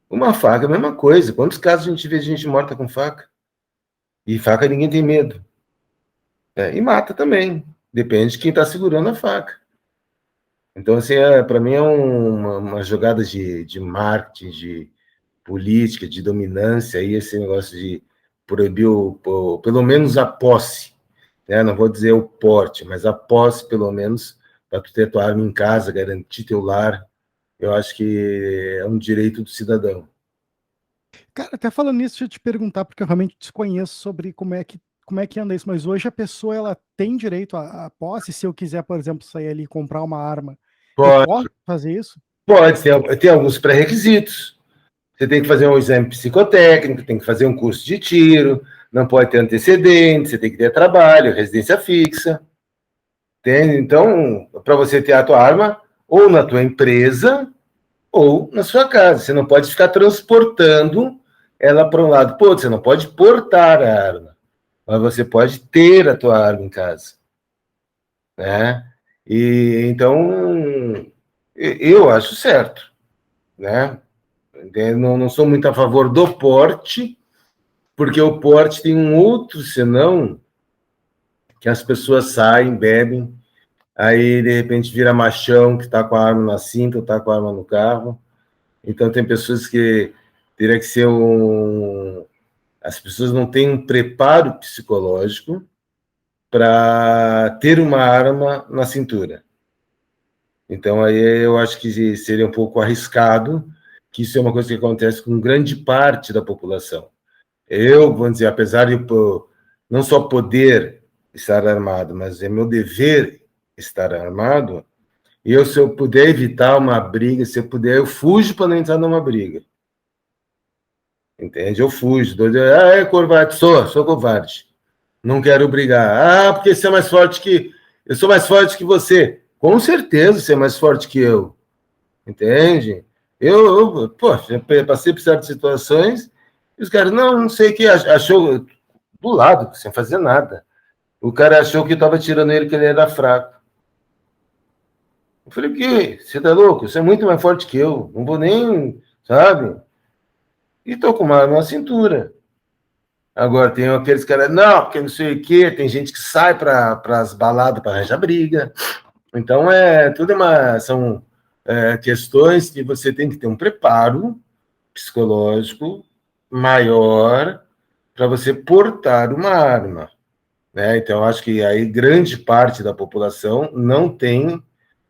Uma faca é a mesma coisa. Quantos casos a gente vê gente morta com faca? E faca ninguém tem medo. E mata também. Depende de quem está segurando a faca. Então, assim, para mim é uma jogada de marketing, de política, de dominância, aí esse negócio de proibir pelo menos a posse, né? Não vou dizer o porte, mas a posse, pelo menos, para tu ter tua arma em casa, garantir teu lar, eu acho que é um direito do cidadão. Cara, até falando nisso, deixa eu te perguntar, porque eu realmente desconheço sobre como é que anda isso, mas hoje a pessoa ela tem direito à posse, se eu quiser, por exemplo, sair ali e comprar uma arma, eu Pode, posso fazer isso? pode ter alguns pré-requisitos. Você tem que fazer um exame psicotécnico, tem que fazer um curso de tiro, não pode ter antecedentes, você tem que ter trabalho, residência fixa. Entende? Então, para você ter a tua arma, ou na tua empresa, ou na sua casa. Você não pode ficar transportando ela para um lado. Pô, você não pode portar a arma, mas você pode ter a tua arma em casa, né? E então eu acho certo, né? Eu não sou muito a favor do porte, porque o porte tem um outro senão que as pessoas saem, bebem, aí de repente vira machão que está com a arma na cinta ou está com a arma no carro. Então tem pessoas que teria que ser as pessoas não têm um preparo psicológico para ter uma arma na cintura. Então aí eu acho que seria um pouco arriscado, que isso é uma coisa que acontece com grande parte da população. Vamos dizer, apesar de não só poder estar armado, mas é meu dever estar armado, se eu puder evitar uma briga, se eu puder, eu fujo para não entrar numa briga. Entende? Eu fujo. É covarde, sou covarde. Não quero brigar. Porque você é mais forte que. Eu sou mais forte que você. Com certeza você é mais forte que eu. Entende? Já passei por certas situações e os caras, não sei o que, achou do lado, sem fazer nada. O cara achou que eu estava tirando ele, que ele era fraco. Eu falei, que? Você tá louco? Você é muito mais forte que eu. Não vou nem, sabe? E tô com uma arma na cintura. Agora, tem aqueles caras, não, porque não sei o quê, tem gente que sai para as baladas para arranjar briga. Então, são questões que você tem que ter um preparo psicológico maior para você portar uma arma, né? Então, acho que aí grande parte da população não tem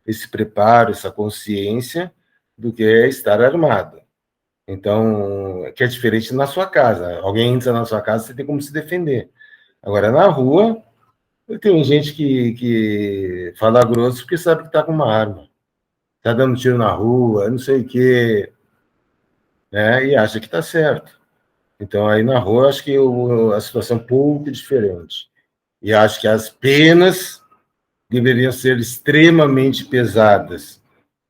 esse preparo, essa consciência do que é estar armado. Então, que é diferente na sua casa. Alguém entra na sua casa, você tem como se defender. Agora, na rua, tem gente que fala grosso porque sabe que está com uma arma. Está dando tiro na rua, não sei o quê, né? E acha que está certo. Então, aí na rua, acho que a situação é um pouco diferente. E acho que as penas deveriam ser extremamente pesadas.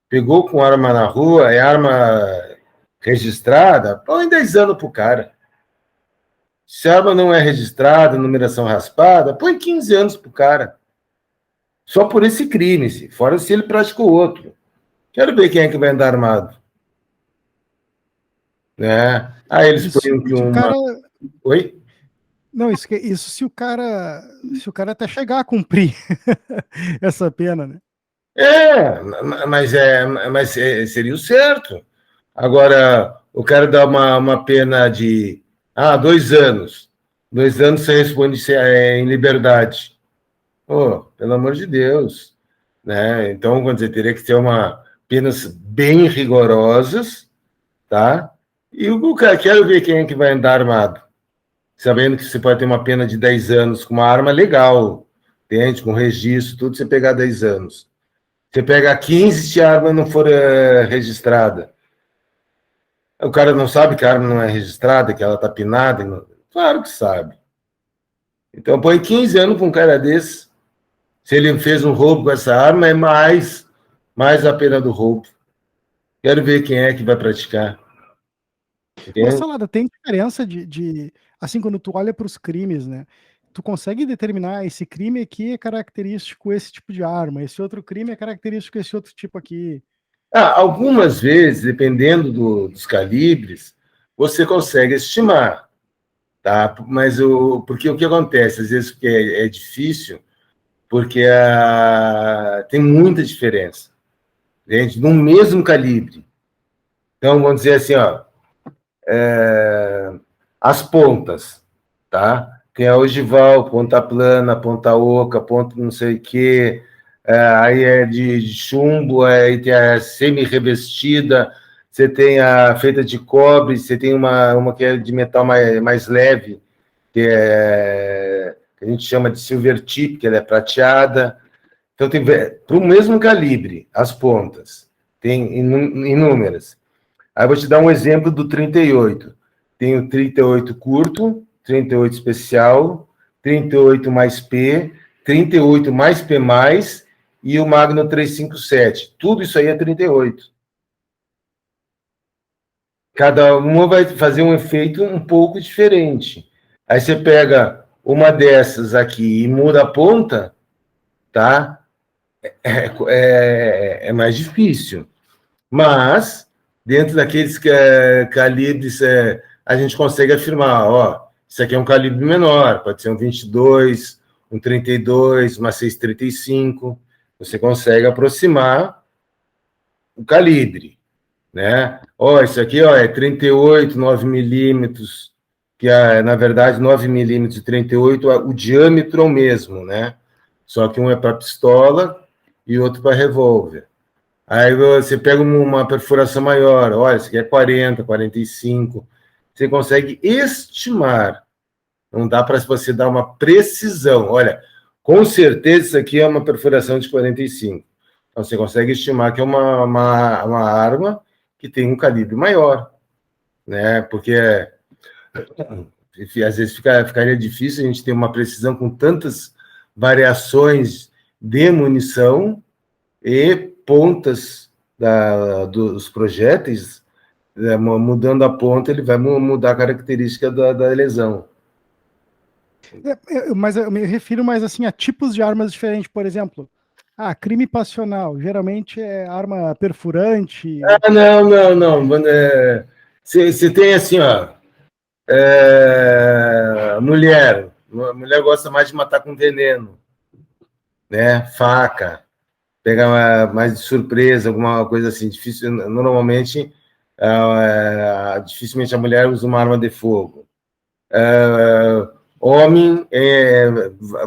Pegou com arma na rua, é arma registrada, põe 10 anos pro cara. Se a arma não é registrada, numeração raspada, põe 15 anos pro cara. Só por esse crime, fora se ele praticou outro. Quero ver quem é que vai andar armado. Né? Aí eles Isso, põem que se o uma... cara. Oi? Não, isso se o cara até chegar a cumprir essa pena, né? Mas seria o certo. Agora, o cara dá uma pena de 2 anos. 2 anos você responde em liberdade. Oh, pelo amor de Deus. Né? Então, quer dizer, teria que ter penas bem rigorosas, tá? E o cara, quero ver quem é que vai andar armado. Sabendo que você pode ter uma pena de 10 anos com uma arma legal, entende? Com registro, tudo, você pegar 10 anos. Você pega 15 se a arma não for registrada. O cara não sabe que a arma não é registrada, que ela está pinada? Não... Claro que sabe. Então põe 15 anos para um cara desse. Se ele fez um roubo com essa arma, é mais a pena do roubo. Quero ver quem é que vai praticar. Ô, Entende? Salada, tem diferença assim, quando tu olha para os crimes, né? Tu consegue determinar esse crime aqui é característico esse tipo de arma, esse outro crime é característico esse outro tipo aqui. Algumas vezes, dependendo dos calibres, você consegue estimar, tá? Mas porque o que acontece? Às vezes porque é difícil, porque tem muita diferença, gente, no mesmo calibre. Então, vamos dizer assim, ó, as pontas, tá? Tem a ogival, ponta plana, ponta oca, ponta não sei o quê, aí é de chumbo, aí tem a semi-revestida, você tem a feita de cobre, você tem uma que é de metal mais leve, que a gente chama de silver tip, que ela é prateada. Então, tem para o mesmo calibre, as pontas, tem inúmeras. Aí eu vou te dar um exemplo do 38. Tem o 38 curto, 38 especial, 38 mais P, 38 mais P+, e o Magno 357. Tudo isso aí é 38. Cada uma vai fazer um efeito um pouco diferente. Aí você pega uma dessas aqui e muda a ponta, tá? É mais difícil. Mas, dentro daqueles calibres, a gente consegue afirmar, ó, isso aqui é um calibre menor, pode ser um 22, um 32, uma 6,35. Você consegue aproximar o calibre, né? Ó, isso aqui, ó, é 38, 9 milímetros, que na verdade 9 milímetros e 38, o diâmetro é o mesmo, né? Só que um é para pistola e outro para revólver. Aí você pega uma perfuração maior, olha, isso aqui é 40, 45. Você consegue estimar, não dá para você dar uma precisão. Olha, com certeza isso aqui é uma perfuração de 45. Então você consegue estimar que é uma arma que tem um calibre maior, né? Porque enfim, às vezes ficaria difícil a gente ter uma precisão com tantas variações de munição e pontas dos projéteis, mudando a ponta, ele vai mudar a característica da lesão. Mas eu me refiro mais assim a tipos de armas diferentes, por exemplo. Crime passional, geralmente é arma perfurante. Não, não, não. Você tem assim, ó, mulher. A mulher gosta mais de matar com veneno, né? Faca, pegar mais de surpresa, alguma coisa assim. Difícil, normalmente, dificilmente a mulher usa uma arma de fogo. Homem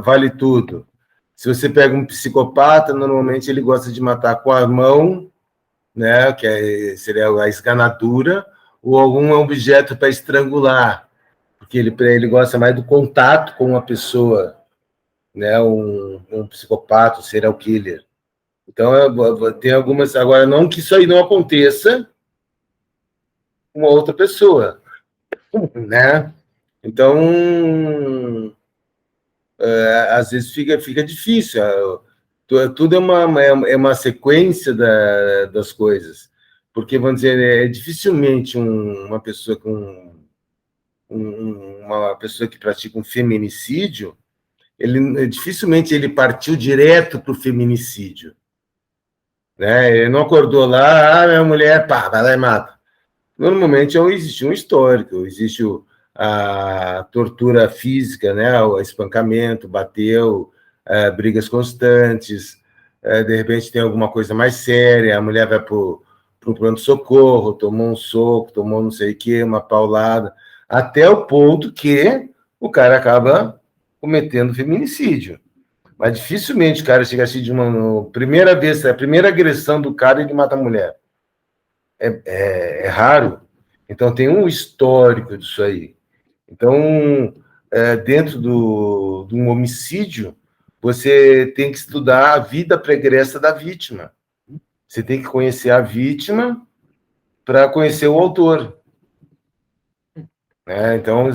vale tudo. Se você pega um psicopata, normalmente ele gosta de matar com a mão, né, seria a esganadura, ou algum objeto para estrangular, porque ele gosta mais do contato com uma pessoa, né, um psicopata, um serial killer. Então, tem algumas. Agora, não que isso aí não aconteça com uma outra pessoa, né? Então, às vezes fica difícil. Tudo é uma sequência das coisas. Porque, vamos dizer, dificilmente uma pessoa que pratica um feminicídio, dificilmente ele partiu direto para o feminicídio. Né? Ele não acordou lá, minha mulher, pá, vai lá e mata. Normalmente existe um histórico, existe a tortura física, né? O espancamento, bateu, brigas constantes, de repente tem alguma coisa mais séria, a mulher vai para o pronto-socorro, tomou um soco, tomou não sei o quê, uma paulada, até o ponto que o cara acaba cometendo feminicídio. Mas dificilmente o cara chega assim de uma primeira vez, a primeira agressão do cara, ele mata a mulher. É raro. Então tem um histórico disso aí. Então, dentro de um homicídio, você tem que estudar a vida pregressa da vítima. Você tem que conhecer a vítima para conhecer o autor. Então,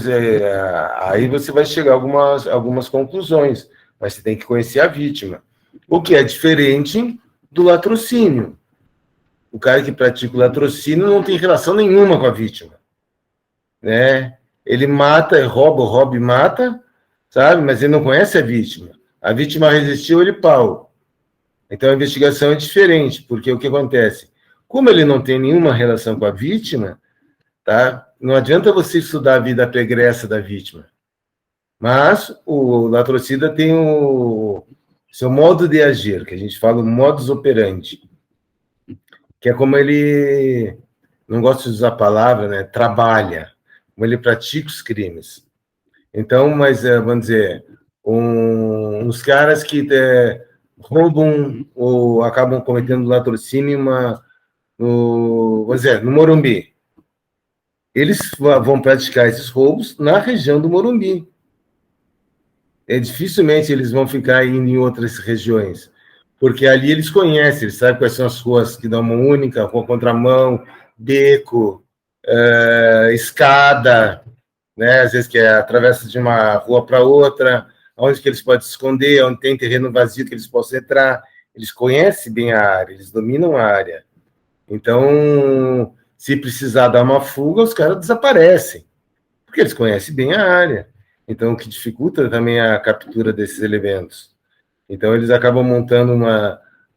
aí você vai chegar a algumas conclusões, mas você tem que conhecer a vítima. O que é diferente do latrocínio. O cara que pratica o latrocínio não tem relação nenhuma com a vítima. Né? Ele mata, rouba e mata, sabe? Mas ele não conhece a vítima. A vítima resistiu, ele pau. Então a investigação é diferente, porque o que acontece? Como ele não tem nenhuma relação com a vítima, tá? Não adianta você estudar a vida pregressa da vítima. Mas o latrocida tem o seu modo de agir, que a gente fala o modus operandi, que é como ele, não gosto de usar a palavra, né? Trabalha, como ele pratica os crimes. Então, mas vamos dizer, uns caras que roubam ou acabam cometendo latrocínio vamos dizer, no Morumbi. Eles vão praticar esses roubos na região do Morumbi. Dificilmente eles vão ficar indo em outras regiões, porque ali eles conhecem, eles sabem quais são as ruas que dão uma única, rua contramão, beco, escada, né? Às vezes que atravessa de uma rua para outra, onde que eles podem se esconder, onde tem terreno vazio que eles possam entrar. Eles conhecem bem a área, eles dominam a área. Então, se precisar dar uma fuga, os caras desaparecem, porque eles conhecem bem a área. Então, o que dificulta também a captura desses elementos. Então, eles acabam montando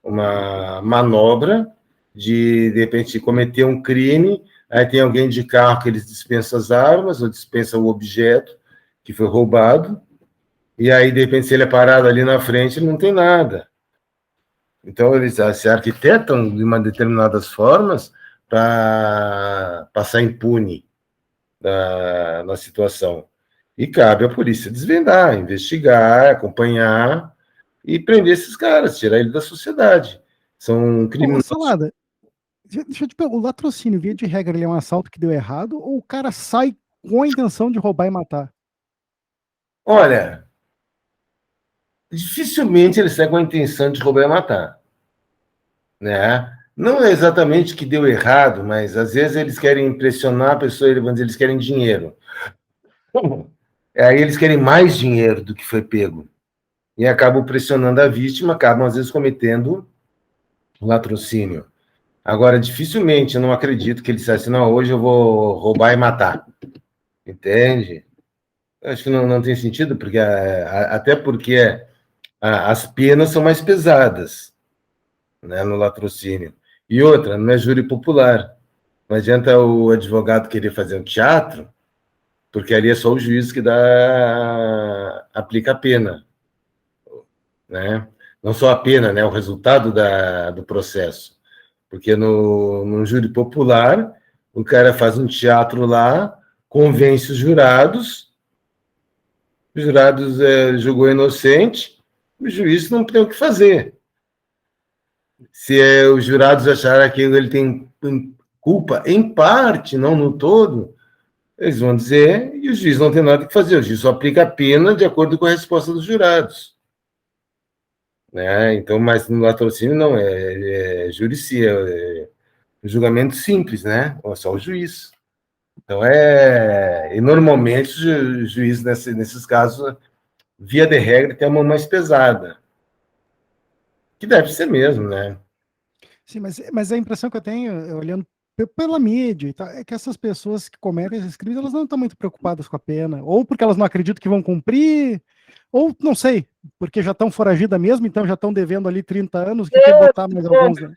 uma manobra de repente, cometer um crime, aí tem alguém de carro que eles dispensam as armas, ou dispensam o objeto que foi roubado, e aí, de repente, se ele é parado ali na frente, ele não tem nada. Então, eles se arquitetam de uma determinadas formas para passar impune na situação. E cabe à polícia desvendar, investigar, acompanhar e prender esses caras, tirar eles da sociedade. São criminosos. Salada, deixa eu te perguntar, o latrocínio, via de regra, ele é um assalto que deu errado ou o cara sai com a intenção de roubar e matar? Olha, dificilmente ele sai com a intenção de roubar e matar. Né? Não é exatamente que deu errado, mas às vezes eles querem impressionar a pessoa, eles querem dinheiro. Aí eles querem mais dinheiro do que foi pego. E acabam pressionando a vítima, acabam às vezes cometendo latrocínio. Agora, dificilmente, eu não acredito que ele dissesse assim, não, hoje eu vou roubar e matar. Entende? Eu acho que não tem sentido, porque até porque as penas são mais pesadas, né, no latrocínio. E outra, não é júri popular. Não adianta o advogado querer fazer um teatro, porque ali é só o juiz que aplica a pena. Né? Não só a pena, né, o resultado do processo. Porque no júri popular, o cara faz um teatro lá, convence os jurados julgou inocente, o juiz não tem o que fazer. Se os jurados acharem que ele tem culpa em parte, não no todo, eles vão dizer, e o juiz não tem nada que fazer, o juiz só aplica a pena de acordo com a resposta dos jurados. Né? Então, mas no latrocínio não, é julgamento simples, né? É só o juiz. Então, e normalmente o juiz, nesses casos, via de regra, tem a mão mais pesada. Que deve ser mesmo, né? Sim, mas a impressão que eu tenho, olhando pela mídia e tal, é que essas pessoas que cometem esses crimes, elas não estão muito preocupadas com a pena, ou porque elas não acreditam que vão cumprir, ou não sei, porque já estão foragidas mesmo, então já estão devendo ali 30 anos, que botar mais alguns, né?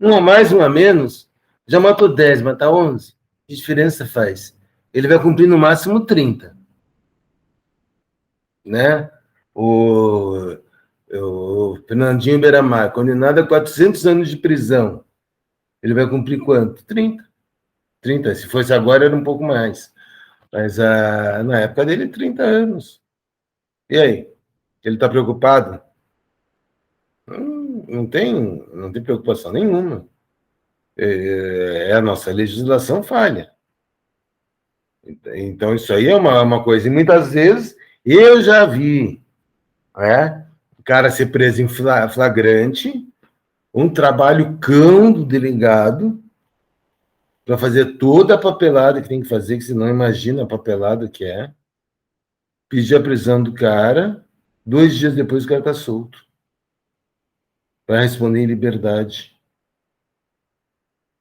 Um a mais, um a menos, já matou 10, matar 11. Que diferença faz? Ele vai cumprir no máximo 30. Né? O Fernandinho Beiramar, condenado a 400 anos de prisão. Ele vai cumprir quanto? 30. 30. Se fosse agora, era um pouco mais. Mas na época dele, 30 anos. E aí? Ele está preocupado? Não tem preocupação nenhuma. A nossa legislação falha. Então, isso aí é uma coisa. E muitas vezes eu já vi, né, o cara ser preso em flagrante, um trabalho cão do delegado para fazer toda a papelada que tem que fazer, que senão imagina a papelada que é. Pedir a prisão do cara, 2 dias depois o cara está solto. Para responder em liberdade.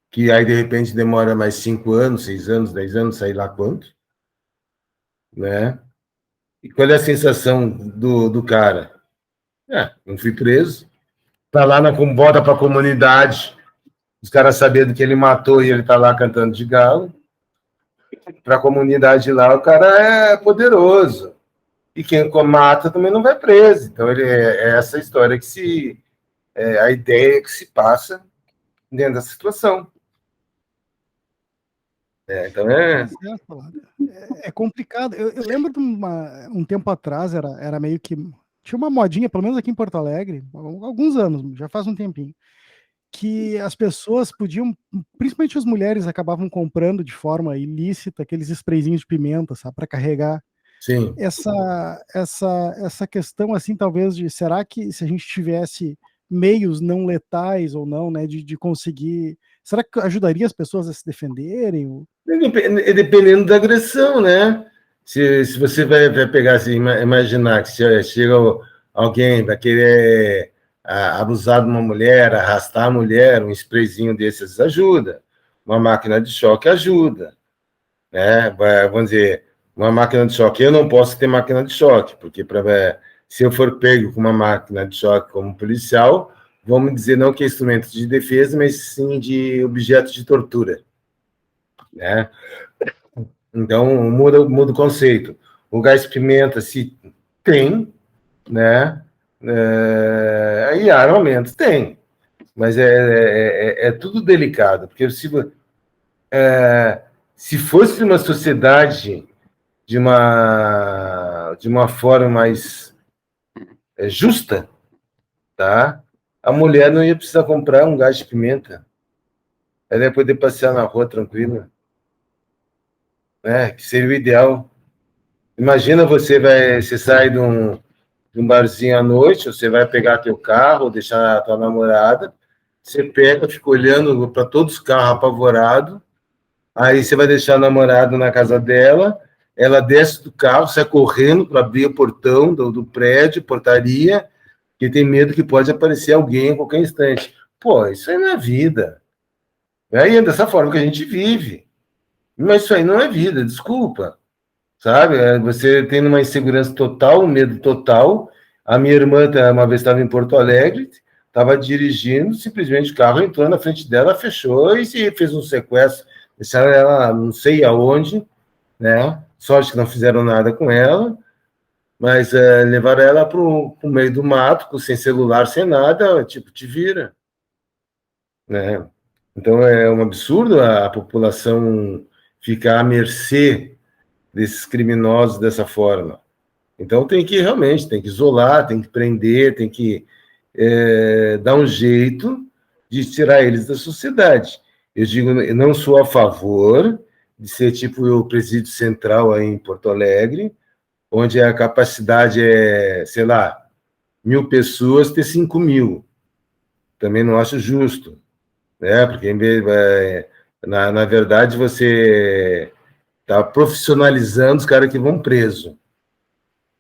Que aí, de repente, demora mais 5 anos, 6 anos, 10 anos, sei lá quanto. Né? E qual é a sensação do cara? Não fui preso. Tá lá bota para a comunidade, os caras sabendo que ele matou e ele tá lá cantando de galo. Para a comunidade lá, o cara é poderoso. E quem mata também não vai preso. Então, é essa história a ideia que se passa dentro dessa situação. Então É complicado. Eu lembro de um tempo atrás, era meio que. Tinha uma modinha, pelo menos aqui em Porto Alegre, há alguns anos, já faz um tempinho, que as pessoas podiam, principalmente as mulheres, acabavam comprando de forma ilícita aqueles sprayzinhos de pimenta, sabe, para carregar. Sim. Essa questão, assim, talvez, de será que se a gente tivesse meios não letais ou não, né, de conseguir. Será que ajudaria as pessoas a se defenderem? Dependendo da agressão, né? Se você vai pegar, assim, imaginar que se chega alguém vai querer abusar de uma mulher, arrastar a mulher, um sprayzinho desses ajuda. Uma máquina de choque ajuda. Né? Vamos dizer, uma máquina de choque. Eu não posso ter máquina de choque, porque se eu for pego com uma máquina de choque como policial, vamos dizer não que é instrumento de defesa, mas sim de objeto de tortura. Né? Então, muda o conceito. O gás pimenta, se tem, né? E armamento tem. Mas é tudo delicado, porque se fosse uma sociedade de uma forma mais justa, tá? A mulher não ia precisar comprar um gás de pimenta. Ela ia poder passear na rua tranquila. Né? Que seria o ideal. Imagina você sai de um barzinho à noite, você vai pegar teu carro, deixar a tua namorada, você pega, fica olhando para todos os carros apavorado, aí você vai deixar a namorada na casa dela, ela desce do carro, sai correndo para abrir o portão do prédio, portaria, que tem medo que pode aparecer alguém a qualquer instante. Pô, isso aí não é vida. Aí é dessa forma que a gente vive. Mas isso aí não é vida, desculpa. Sabe? Você tem uma insegurança total, um medo total. A minha irmã, uma vez estava em Porto Alegre, estava dirigindo, simplesmente o carro entrou na frente dela, fechou e se fez um sequestro. Deixaram ela não sei aonde, né? Sorte que não fizeram nada com ela, mas levaram ela para o meio do mato, sem celular, sem nada, tipo, te vira. Né? Então é um absurdo a população ficar à mercê desses criminosos dessa forma. Então tem que isolar, tem que prender, tem que dar um jeito de tirar eles da sociedade. Eu digo, eu não sou a favor de ser tipo o presídio central aí em Porto Alegre, onde a capacidade é, sei lá, 1.000 pessoas ter 5.000. Também não acho justo, né? Porque na verdade você está profissionalizando os caras que vão preso,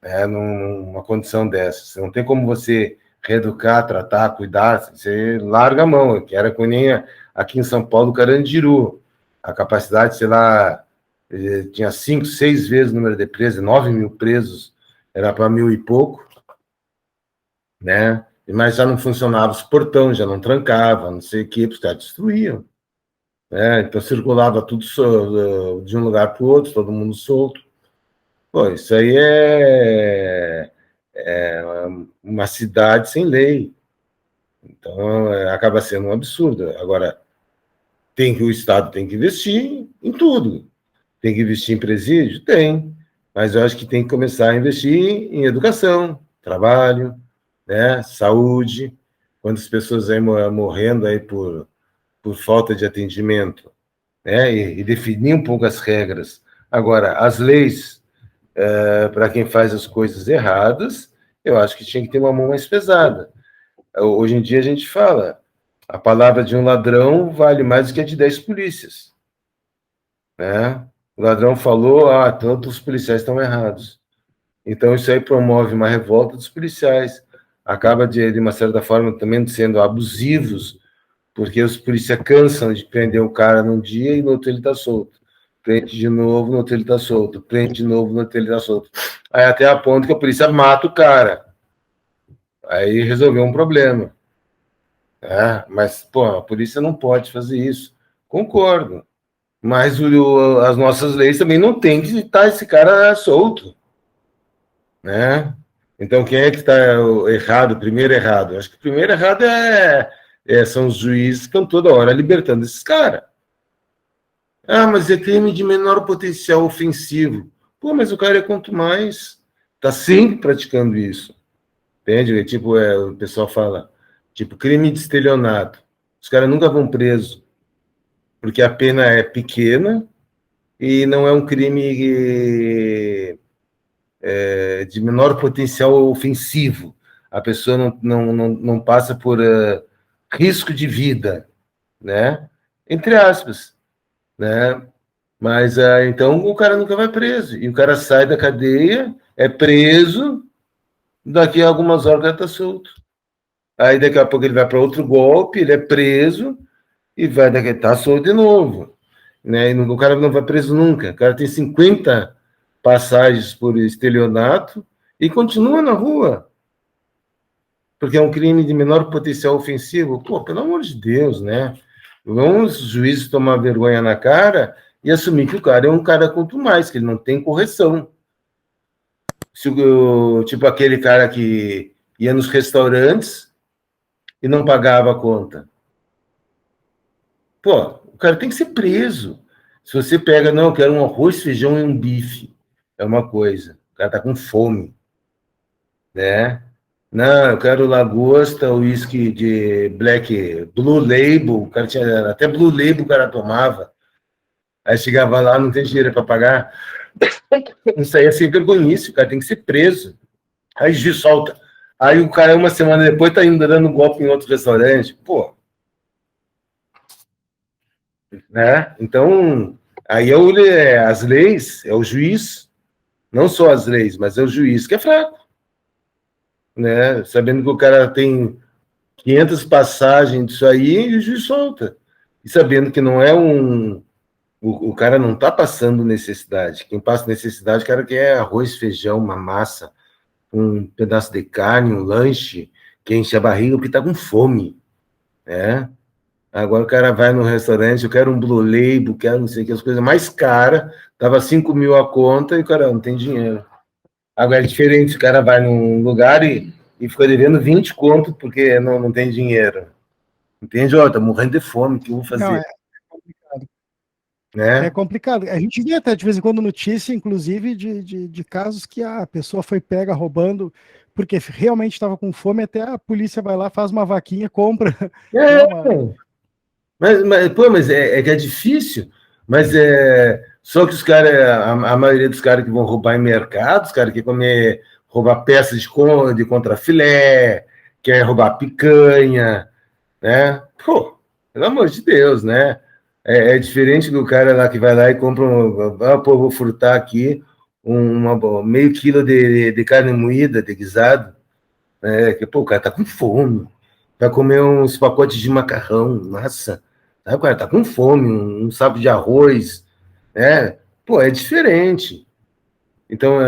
né? Numa condição dessa. Não tem como você reeducar, tratar, cuidar, você larga a mão. Que era com nem aqui em São Paulo, Carandiru. A capacidade, sei lá, tinha 5, 6 vezes o número de presos, 9 mil presos, era para 1.000 e pouco, né? Mas já não funcionava os portões, já não trancava, não sei o que, os caras destruíam. Né? Então circulava tudo de um lugar para o outro, todo mundo solto. Pô, isso aí é uma cidade sem lei. Então acaba sendo um absurdo. Agora, o Estado tem que investir em tudo. Tem que investir em presídio? Tem. Mas eu acho que tem que começar a investir em educação, trabalho, né, saúde. Quantas pessoas aí morrendo aí por falta de atendimento, né, e definir um pouco as regras. Agora, as leis, para quem faz as coisas erradas, eu acho que tinha que ter uma mão mais pesada. Hoje em dia a gente fala, a palavra de um ladrão vale mais do que a de 10 polícias. Né? O ladrão falou, todos os policiais estão errados. Então isso aí promove uma revolta dos policiais. Acaba, de uma certa forma, também sendo abusivos, porque os policiais cansam de prender o cara num dia e no outro ele está solto. Prende de novo, no outro ele está solto. Prende de novo, no outro ele está solto. Aí até a ponto que a polícia mata o cara. Aí resolveu um problema. Mas, pô, a polícia não pode fazer isso. Concordo. Mas as nossas leis também não tem que estar esse cara solto. Né? Então, quem é que está errado, primeiro errado? Acho que o primeiro errado são os juízes que estão toda hora libertando esses caras. Mas é crime de menor potencial ofensivo. Pô, mas o cara é quanto mais. Está sempre praticando isso. Entende? Tipo, o pessoal fala, tipo, crime de estelionato. Os caras nunca vão preso, porque a pena é pequena e não é um crime de menor potencial ofensivo. A pessoa não passa por risco de vida, né? Entre aspas, né? Mas então o cara nunca vai preso. E o cara sai da cadeia, é preso, daqui a algumas horas o cara está solto. Aí daqui a pouco ele vai para outro golpe, ele é preso e vai daqui tá solto de novo. Né? E o cara não vai preso nunca. O cara tem 50 passagens por estelionato e continua na rua. Porque é um crime de menor potencial ofensivo. Pô, pelo amor de Deus, né? Vamos os juízes tomar vergonha na cara e assumir que o cara é um cara quanto mais, que ele não tem correção. Tipo aquele cara que ia nos restaurantes e não pagava a conta. Pô, o cara tem que ser preso. Se você pega, não, eu quero um arroz, feijão e um bife, é uma coisa. O cara tá com fome, né? Não, eu quero lagosta, uísque de Blue Label, o cara tinha, até Blue Label o cara tomava. Aí chegava lá, não tem dinheiro para pagar. Isso aí é sem vergonhice, o cara tem que ser preso. Aí juiz solta. Aí o cara, uma semana depois, tá indo dando golpe em outro restaurante. Pô. Né? Então, aí as leis, é o juiz, não só as leis, mas é o juiz que é fraco. Né? Sabendo que o cara tem 500 passagens disso aí, e o juiz solta. E sabendo que não é o cara não está passando necessidade. Quem passa necessidade, o cara quer arroz, feijão, uma massa, um pedaço de carne, um lanche, que enche a barriga porque está com fome. Né? Agora o cara vai no restaurante, eu quero um Blue Label, quero não sei o que, as coisas mais caras, tava 5 mil a conta e o cara não tem dinheiro. Agora é diferente, o cara vai num lugar e fica devendo 20 conto porque não tem dinheiro. Entende? Ó, tá morrendo de fome, o que eu vou fazer? Não, é complicado. Né? É complicado. A gente vê até de vez em quando notícia, inclusive, de casos que a pessoa foi pega roubando porque realmente estava com fome, até a polícia vai lá, faz uma vaquinha, compra. É, mas que é difícil, mas só que os caras, a maioria dos caras que vão roubar em mercado, os caras que comer, roubar peças de contrafilé, quer roubar picanha, né? Pô, pelo amor de Deus, né? É diferente do cara lá que vai lá e compra pô, vou furtar aqui meio quilo de carne moída, de guisado, que, pô, o cara tá com fome, vai comer uns pacotes de macarrão, massa, Aí o cara tá com fome, um saco de arroz, né? Pô, é diferente. Então,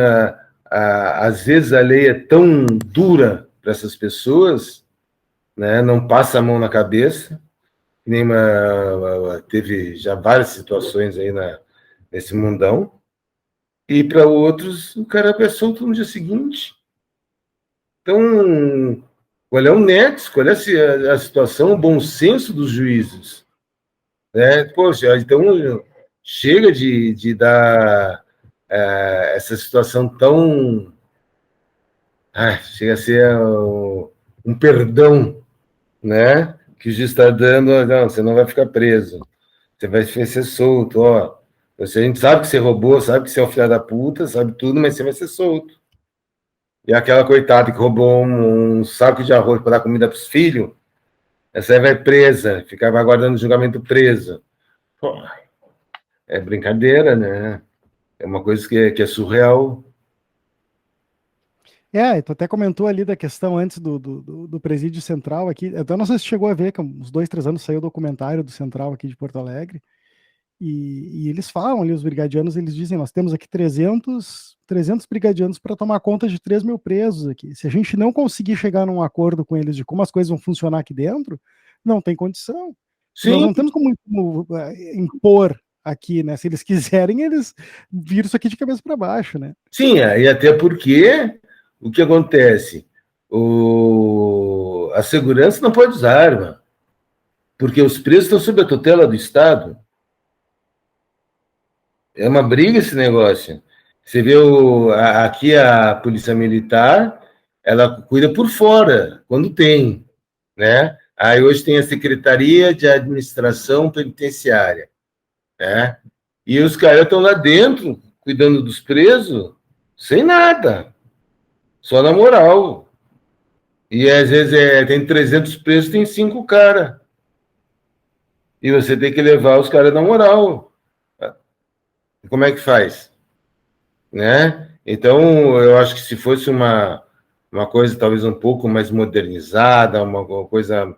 às vezes a lei é tão dura para essas pessoas, né? Não passa a mão na cabeça, nem teve já várias situações aí nesse mundão, e para outros o cara é solto no dia seguinte. Então, qual é o nexo, qual é a situação, o bom senso dos juízes? Né? Poxa, então chega de dar essa situação tão. Chega a ser um perdão, né? Que o juiz está dando, não, você não vai ficar preso, você vai ser solto, ó. A gente sabe que você roubou, sabe que você é um filho da puta, sabe tudo, mas você vai ser solto. E aquela coitada que roubou um saco de arroz para dar comida para os filhos, essa aí vai presa, ficava aguardando o julgamento presa. Pô, é brincadeira, né? É uma coisa que é surreal. E tu até comentou ali da questão antes do presídio central aqui. Eu não sei se chegou a ver, que uns 2, 3 anos saiu o documentário do Central aqui de Porto Alegre. E eles falam ali, os brigadianos, eles dizem, nós temos aqui 300 brigadianos para tomar conta de 3 mil presos aqui. Se a gente não conseguir chegar num acordo com eles de como as coisas vão funcionar aqui dentro, não tem condição. E nós Sim, não temos como impor aqui, né? Se eles quiserem, eles viram isso aqui de cabeça para baixo, né? sim, e até porque o que acontece? A segurança não pode usar arma, porque os presos estão sob a tutela do Estado. É uma briga esse negócio. Você vê aqui a Polícia Militar, ela cuida por fora, quando tem, né? Aí hoje tem a Secretaria de Administração Penitenciária, né? E os caras estão lá dentro, cuidando dos presos, sem nada, só na moral. E às vezes tem 300 presos, tem 5 caras. E você tem que levar os caras na moral. Como é que faz? Né? Então, eu acho que se fosse uma coisa talvez um pouco mais modernizada, uma coisa,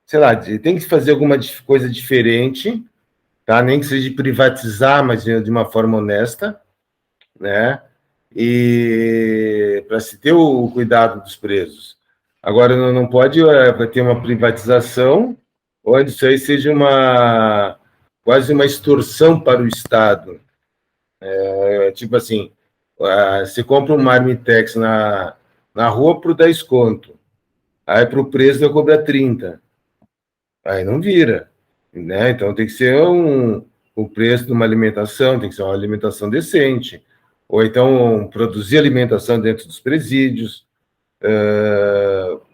sei lá, tem que fazer alguma coisa diferente, tá? Nem que seja de privatizar, mas de uma forma honesta, né? E para se ter o cuidado dos presos. Agora, não pode ter uma privatização onde isso aí seja quase uma extorsão para o Estado. Tipo assim, você compra um Marmitex na rua por 10 conto, aí para o preso vai cobrar 30. Aí não vira, né? Então tem que ser o preço de uma alimentação, tem que ser uma alimentação decente. Ou então produzir alimentação dentro dos presídios,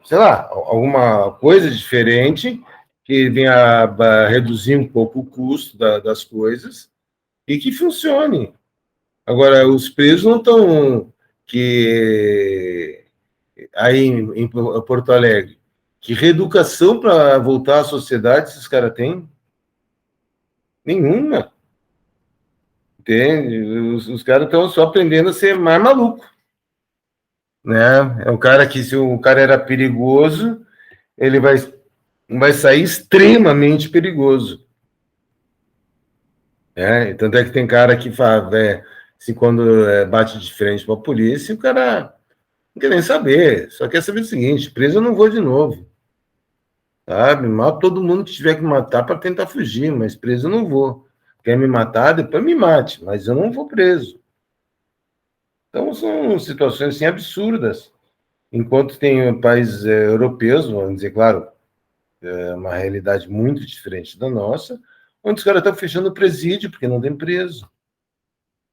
sei lá, alguma coisa diferente que venha a reduzir um pouco o custo das coisas e que funcione. Agora, os presos não estão aí em Porto Alegre. Que reeducação para voltar à sociedade esses caras têm? Nenhuma. Entende? Os caras estão só aprendendo a ser mais maluco. Né? É um cara que, se o cara era perigoso, ele vai sair extremamente perigoso. Tanto é que tem cara que fala, assim, quando bate de frente para a polícia, o cara não quer nem saber, só quer saber o seguinte: preso eu não vou de novo. Sabe? Mato todo mundo que tiver que matar para tentar fugir, mas preso eu não vou. Quer me matar, depois me mate, mas eu não vou preso. Então são situações assim absurdas. Enquanto tem países europeus, vamos dizer, claro, é uma realidade muito diferente da nossa, onde os caras estão fechando o presídio porque não tem preso.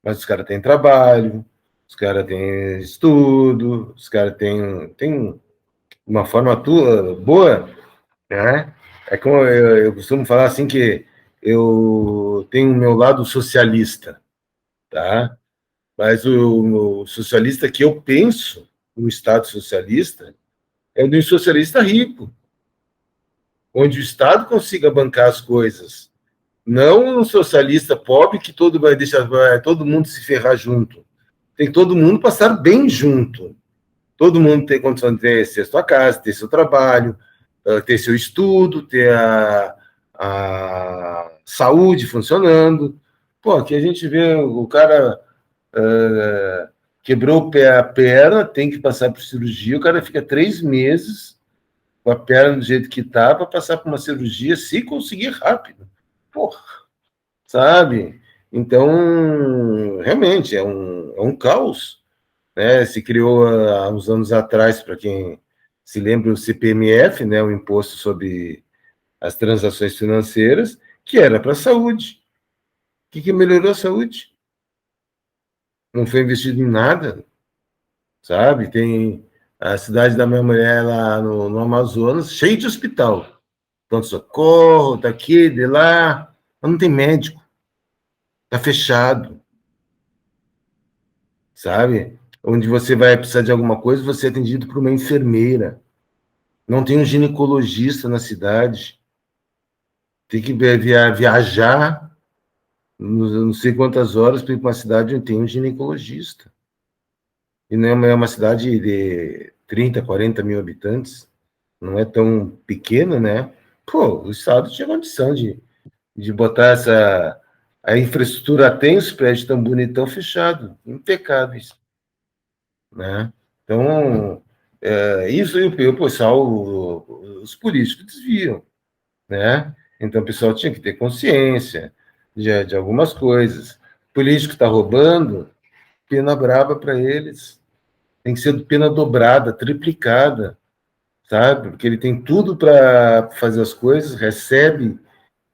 Mas os caras têm trabalho, os caras têm estudo, os caras têm uma forma boa, né? É como eu costumo falar assim, que eu tenho o meu lado socialista, tá? Mas o socialista que eu penso, no Estado socialista, é o de um socialista rico, onde o Estado consiga bancar as coisas. Não um socialista pobre que vai deixar todo mundo se ferrar junto. Tem todo mundo passar bem junto. Todo mundo tem condição de ter sua casa, ter seu trabalho, ter seu estudo, ter saúde funcionando. Pô, aqui a gente vê o cara quebrou a perna, tem que passar por cirurgia, o cara fica 3 meses com a perna do jeito que tá para passar por uma cirurgia, se conseguir rápido. Porra, sabe? Então, realmente, é um caos. Né? Se criou há uns anos atrás, para quem se lembra, o CPMF, né? O Imposto sobre as Transações Financeiras, que era para a saúde. O que melhorou a saúde? Não foi investido em nada, sabe? Tem a cidade da minha mulher lá no Amazonas, cheio de hospital. Pronto-socorro, daqui, de lá. Mas não tem médico. Está fechado, sabe? Onde você vai precisar de alguma coisa, você é atendido por uma enfermeira. Não tem um ginecologista na cidade. Tem que viajar não sei quantas horas para ir para uma cidade onde tem um ginecologista. E não é uma cidade de 30, 40 mil habitantes. Não é tão pequena, né? Pô, o Estado tinha condição de botar a infraestrutura, tem os prédios tão bonitão fechado, impecáveis, né? Então, isso e o pessoal, os políticos desviam, né? Então, o pessoal tinha que ter consciência de algumas coisas. O político está roubando, pena braba para eles. Tem que ser pena dobrada, triplicada, sabe? Porque ele tem tudo para fazer as coisas, recebe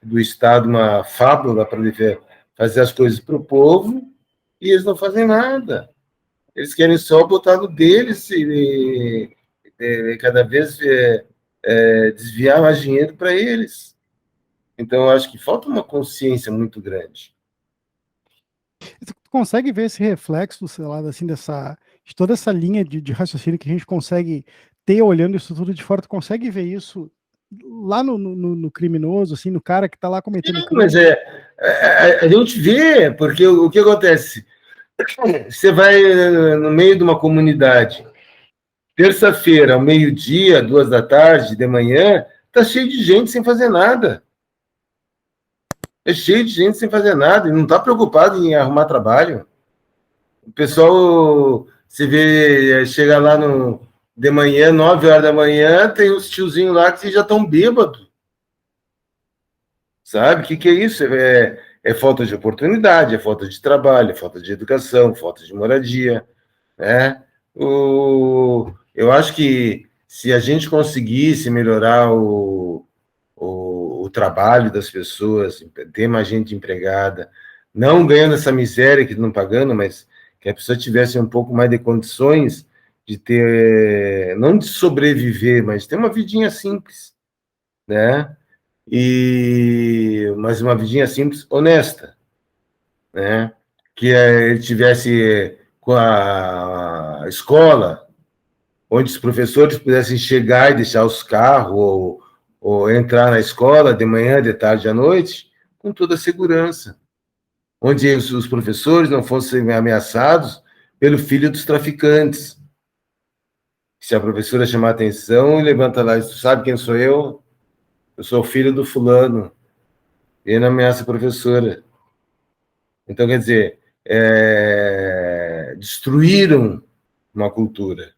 do Estado uma fábula para fazer as coisas para o povo e eles não fazem nada. Eles querem só botar no deles e cada vez desviar mais dinheiro para eles. Então, eu acho que falta uma consciência muito grande. Tu consegue ver esse reflexo, sei lá, assim, de toda essa linha de raciocínio que a gente consegue ter olhando isso tudo de fora, tu consegue ver isso lá no criminoso, assim, no cara que tá lá cometendo crime? Mas a gente vê, porque o que acontece? Você vai no meio de uma comunidade, terça-feira, ao meio-dia, 2 da tarde, de manhã, tá cheio de gente sem fazer nada. É cheio de gente sem fazer nada e não está preocupado em arrumar trabalho. O pessoal, você vê, chega lá de manhã, 9 horas da manhã, tem os tiozinhos lá que já estão bêbados. Sabe? O que é isso? É falta de oportunidade, é falta de trabalho, é falta de educação, falta de moradia. Né? Eu acho que se a gente conseguisse melhorar o trabalho das pessoas, ter mais gente empregada, não ganhando essa miséria que estão pagando, mas que a pessoa tivesse um pouco mais de condições de ter, não de sobreviver, mas ter uma vidinha simples, né? Mas uma vidinha simples, honesta, né? Que ele tivesse com a escola, onde os professores pudessem chegar e deixar os carros, ou entrar na escola de manhã, de tarde à noite, com toda a segurança. Onde os professores não fossem ameaçados pelo filho dos traficantes. Se a professora chamar a atenção, levanta lá, sabe quem sou eu? Eu sou o filho do fulano. E ele não ameaça a professora. Então, quer dizer, destruíram uma cultura.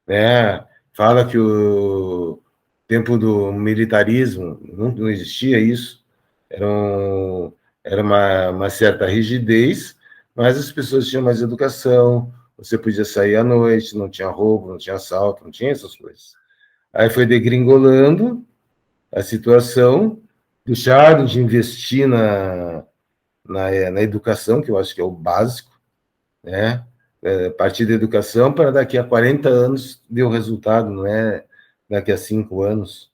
Né? Fala que o tempo do militarismo não existia isso, era uma certa rigidez, mas as pessoas tinham mais educação, você podia sair à noite, não tinha roubo, não tinha assalto, não tinha essas coisas. Aí foi degringolando a situação, deixaram de investir na educação, que eu acho que é o básico, né? Partir da educação para daqui a 40 anos deu resultado, não é daqui a 5 anos,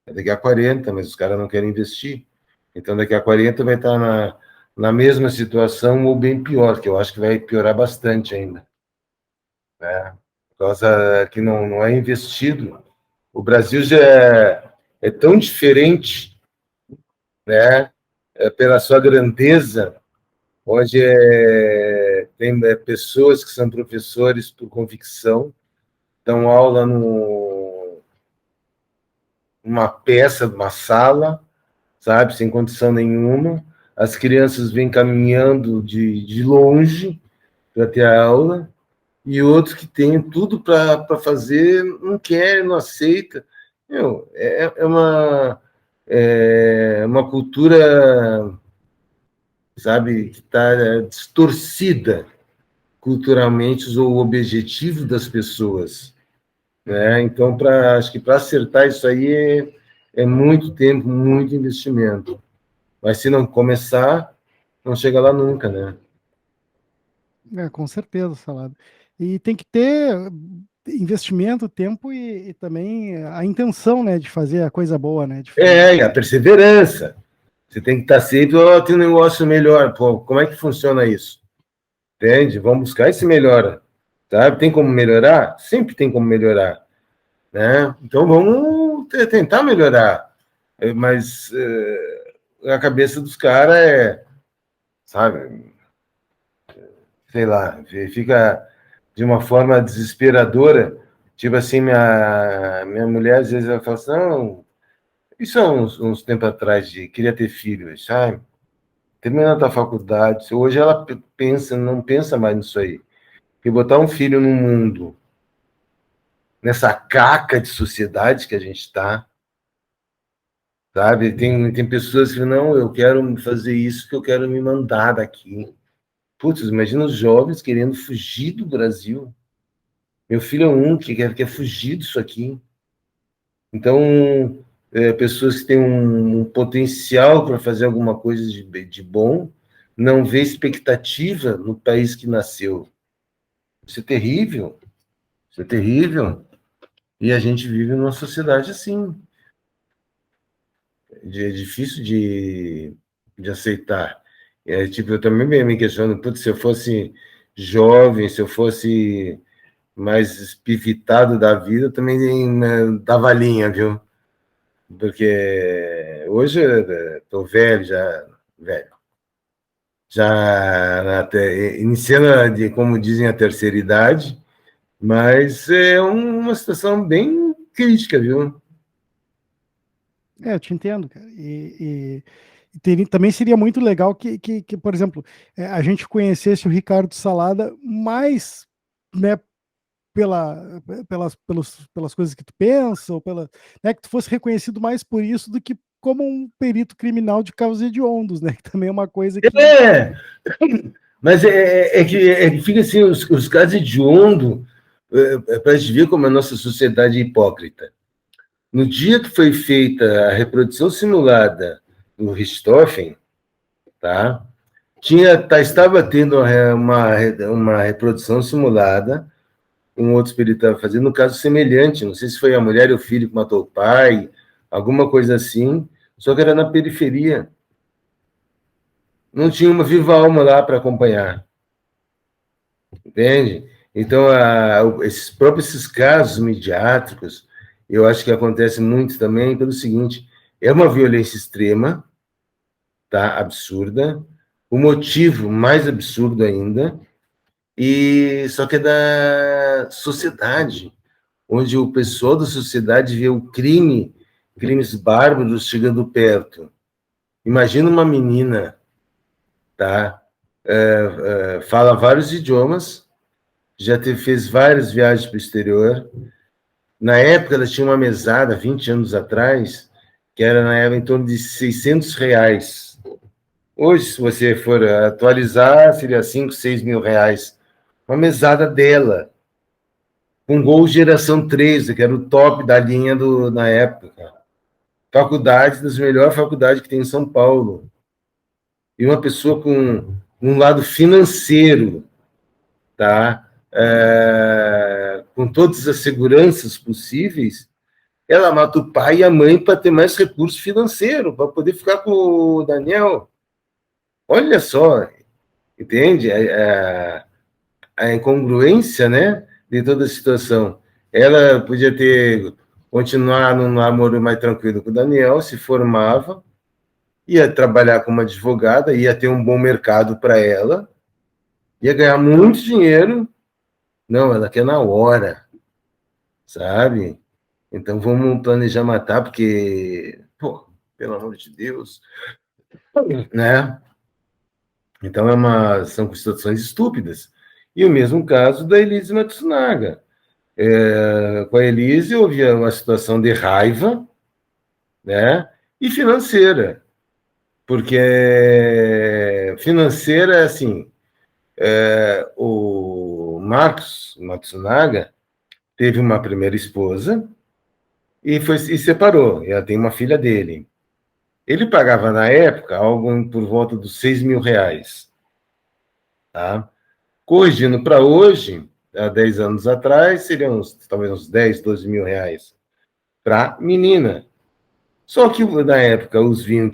é daqui a 40, mas os caras não querem investir. Então, daqui a 40 vai estar na mesma situação ou bem pior, que eu acho que vai piorar bastante ainda. Né? Por causa que não é investido. O Brasil já é tão diferente, né? Pela sua grandeza, onde tem pessoas que são professores por convicção, dão aula numa peça, numa sala, sabe, sem condição nenhuma. As crianças vêm caminhando de longe para ter a aula, e outros que têm tudo para fazer, não querem, não aceita. Meu, é uma cultura, sabe, que está distorcida culturalmente o objetivo das pessoas, né? Então, acho que para acertar isso aí é muito tempo, muito investimento. Mas se não começar, não chega lá nunca, né? Com certeza, Salado. E tem que ter investimento, tempo e também a intenção, né, de fazer a coisa boa, né? E a perseverança. Você tem que estar sempre, tem um negócio melhor. Pô, como é que funciona isso? Entende? Vamos buscar esse melhora. Sabe? Tem como melhorar? Sempre tem como melhorar. Né? Então vamos tentar melhorar. Mas a cabeça dos caras sabe, sei lá, fica de uma forma desesperadora. Tipo assim, minha mulher às vezes ela fala assim, não, isso há uns tempos atrás de queria ter filhos, sabe? Terminando a faculdade, hoje ela não pensa mais nisso aí. Porque botar um filho no mundo, nessa caca de sociedade que a gente está, sabe? Tem pessoas que não, eu quero fazer isso, que eu quero me mandar daqui. Putz, imagina os jovens querendo fugir do Brasil. Meu filho é um que quer fugir disso aqui. Então, pessoas que têm um potencial para fazer alguma coisa de bom, não vê expectativa no país que nasceu. Isso é terrível. Isso é terrível. E a gente vive numa sociedade assim. É difícil de aceitar. Tipo, eu também me questiono, putz, se eu fosse jovem, se eu fosse mais espivitado da vida, eu também, né, dava linha, viu? Porque hoje eu tô velho, velho. Já até, iniciando, como dizem, a terceira idade, mas é uma situação bem crítica, viu? Eu te entendo, cara. Também seria muito legal por exemplo, a gente conhecesse o Ricardo Salada mais, né, pelas coisas que tu pensa, ou né, que tu fosse reconhecido mais por isso do que como um perito criminal de causas hediondos, né? Que também é uma coisa que. É, mas que fica assim, os casos hediondos, para a gente ver como a nossa sociedade é hipócrita. No dia que foi feita a reprodução simulada no Richthofen, tá? Estava tendo uma reprodução simulada, um outro espírito estava fazendo um caso semelhante, não sei se foi a mulher e o filho que matou o pai, alguma coisa assim, só que era na periferia. Não tinha uma viva alma lá para acompanhar, entende? Então, esses casos midiátricos, eu acho que acontece muito também pelo seguinte, é uma violência extrema, tá? Absurda, o motivo mais absurdo ainda, e só que é da sociedade, onde o pessoal da sociedade vê o crimes bárbaros chegando perto. Imagina uma menina, tá? Fala vários idiomas, fez várias viagens para o exterior. Na época, ela tinha uma mesada, 20 anos atrás, que era na época em torno de R$ 600. Hoje, se você for atualizar, seria 5, 6 mil reais. Uma mesada dela, com Gol Geração 13, que era o top da linha na época. Faculdade, das melhores faculdades que tem em São Paulo. E uma pessoa com um lado financeiro, tá? Com todas as seguranças possíveis, ela mata o pai e a mãe para ter mais recurso financeiro, para poder ficar com o Daniel. Olha só, entende? A incongruência, né, de toda a situação. Ela podia ter continuado num namoro mais tranquilo com o Daniel, se formava, ia trabalhar como advogada, ia ter um bom mercado para ela, ia ganhar muito dinheiro. Não, ela quer na hora, sabe? Então vamos planejar matar, porque, pô, pelo amor de Deus, né? Então, são situações estúpidas. E o mesmo caso da Elise Matsunaga. Com a Elise houve uma situação de raiva, né? E financeira. Porque financeira é assim, o Marcos Matsunaga teve uma primeira esposa e separou. Ela tem uma filha dele. Ele pagava, na época, algo por volta dos R$ 6.000. Tá? Corrigindo para hoje, há 10 anos atrás, seriam talvez uns 10, 12 mil reais para menina. Só que, na época, os vinhos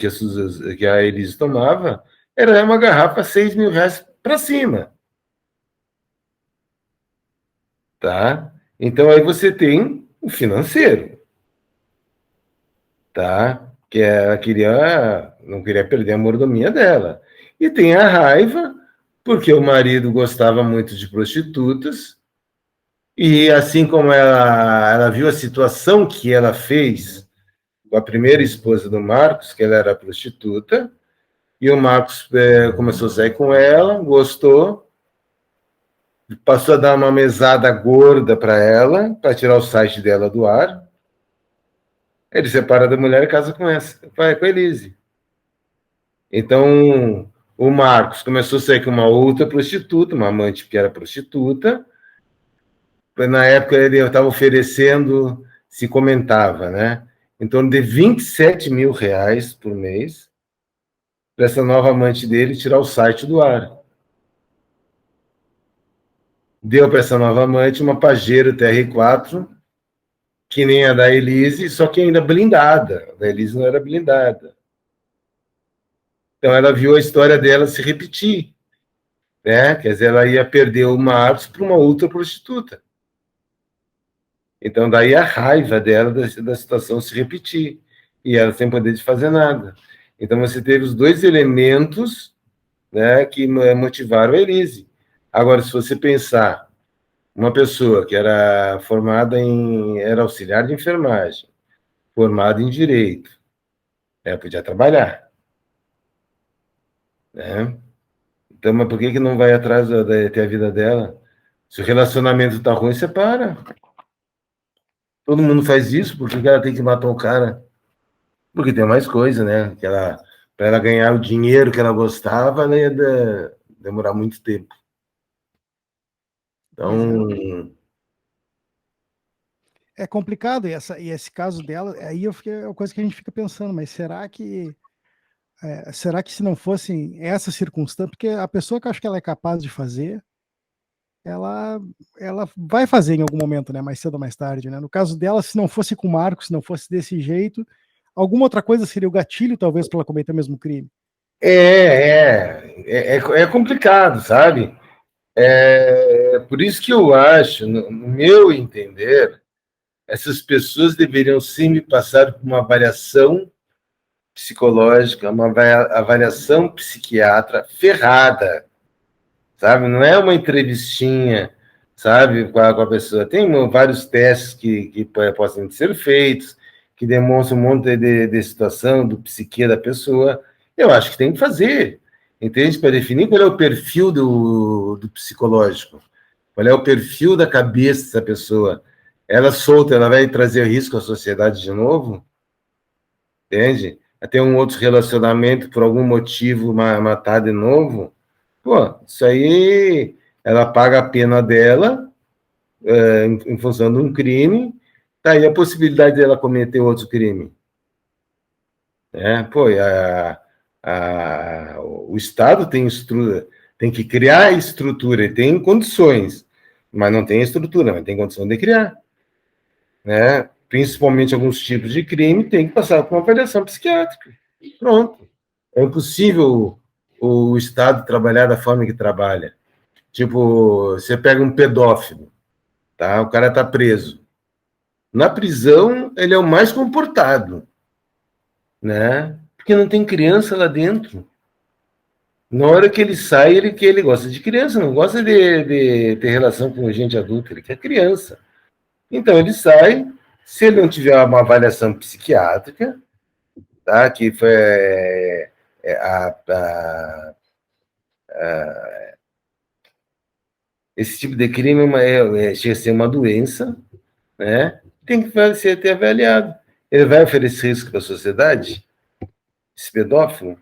que a Elise tomava era uma garrafa R$ 6.000 para cima. Tá? Então, aí você tem o financeiro. Tá? Que ela não queria perder a mordomia dela. E tem a raiva, porque o marido gostava muito de prostitutas, e assim como ela viu a situação que ela fez com a primeira esposa do Marcos, que ela era prostituta, e o Marcos começou a sair com ela, gostou, passou a dar uma mesada gorda para ela, para tirar o site dela do ar. Ele separa da mulher e casa com a Elise. Então, o Marcos começou a sair com uma outra prostituta, uma amante que era prostituta. Na época, ele estava oferecendo, se comentava, né? Em torno de R$ 27.000 por mês para essa nova amante dele tirar o site do ar. Deu para essa nova amante uma Pajero TR4, que nem a da Elise, só que ainda blindada. A da Elise não era blindada. Então, ela viu a história dela se repetir, né? Quer dizer, ela ia perder o Marcos para uma outra prostituta. Então, daí a raiva dela da situação se repetir, e ela sem poder de fazer nada. Então, você teve os dois elementos, né, que motivaram a Elise. Agora, se você pensar, uma pessoa que era era auxiliar de enfermagem, formada em direito, ela podia trabalhar, né? Então, mas por que não vai atrás ter a vida dela? Se o relacionamento tá ruim, separa. Todo mundo faz isso, por que ela tem que matar o cara? Porque tem mais coisa, né? Para ela ganhar o dinheiro que ela gostava, ela ia demorar muito tempo. Então. É complicado, e esse caso dela, aí é uma coisa que a gente fica pensando, mas será que se não fossem essa circunstância, porque a pessoa que eu acho que ela é capaz de fazer, ela, ela vai fazer em algum momento, né? Mais cedo ou mais tarde, né? No caso dela, se não fosse com o Marcos, se não fosse desse jeito, alguma outra coisa seria o gatilho, talvez, para ela cometer o mesmo crime. É complicado, sabe? Por isso que eu acho, no meu entender, essas pessoas deveriam sim passar por uma avaliação psicológica, uma avaliação psiquiatra ferrada, sabe? Não é uma entrevistinha, sabe, com a pessoa. Tem vários testes que possam ser feitos, que demonstram um monte de situação do psique da pessoa. Eu acho que tem que fazer, entende? Para definir qual é o perfil do psicológico, qual é o perfil da cabeça dessa pessoa. Ela solta, ela vai trazer risco à sociedade de novo? Entende? Até um outro relacionamento, por algum motivo, matar de novo? Pô, isso aí, ela paga a pena dela em função de um crime, tá aí a possibilidade dela cometer outro crime. Pô, o Estado tem que criar estrutura, e tem condições, mas não tem estrutura, mas tem condição de criar. Né? Principalmente alguns tipos de crime, tem que passar por uma avaliação psiquiátrica. Pronto. É impossível o Estado trabalhar da forma que trabalha. Tipo, você pega um pedófilo, tá? O cara está preso. Na prisão, ele é o mais comportado, né? Porque não tem criança lá dentro. Na hora que ele sai, ele gosta de criança, não gosta de ter relação com gente adulta, ele quer criança. Então ele sai, se ele não tiver uma avaliação psiquiátrica, tá? Que foi esse tipo de crime chega a ser uma doença, né? Tem que ser avaliado. Ele vai oferecer risco para a sociedade? Esse pedófilo?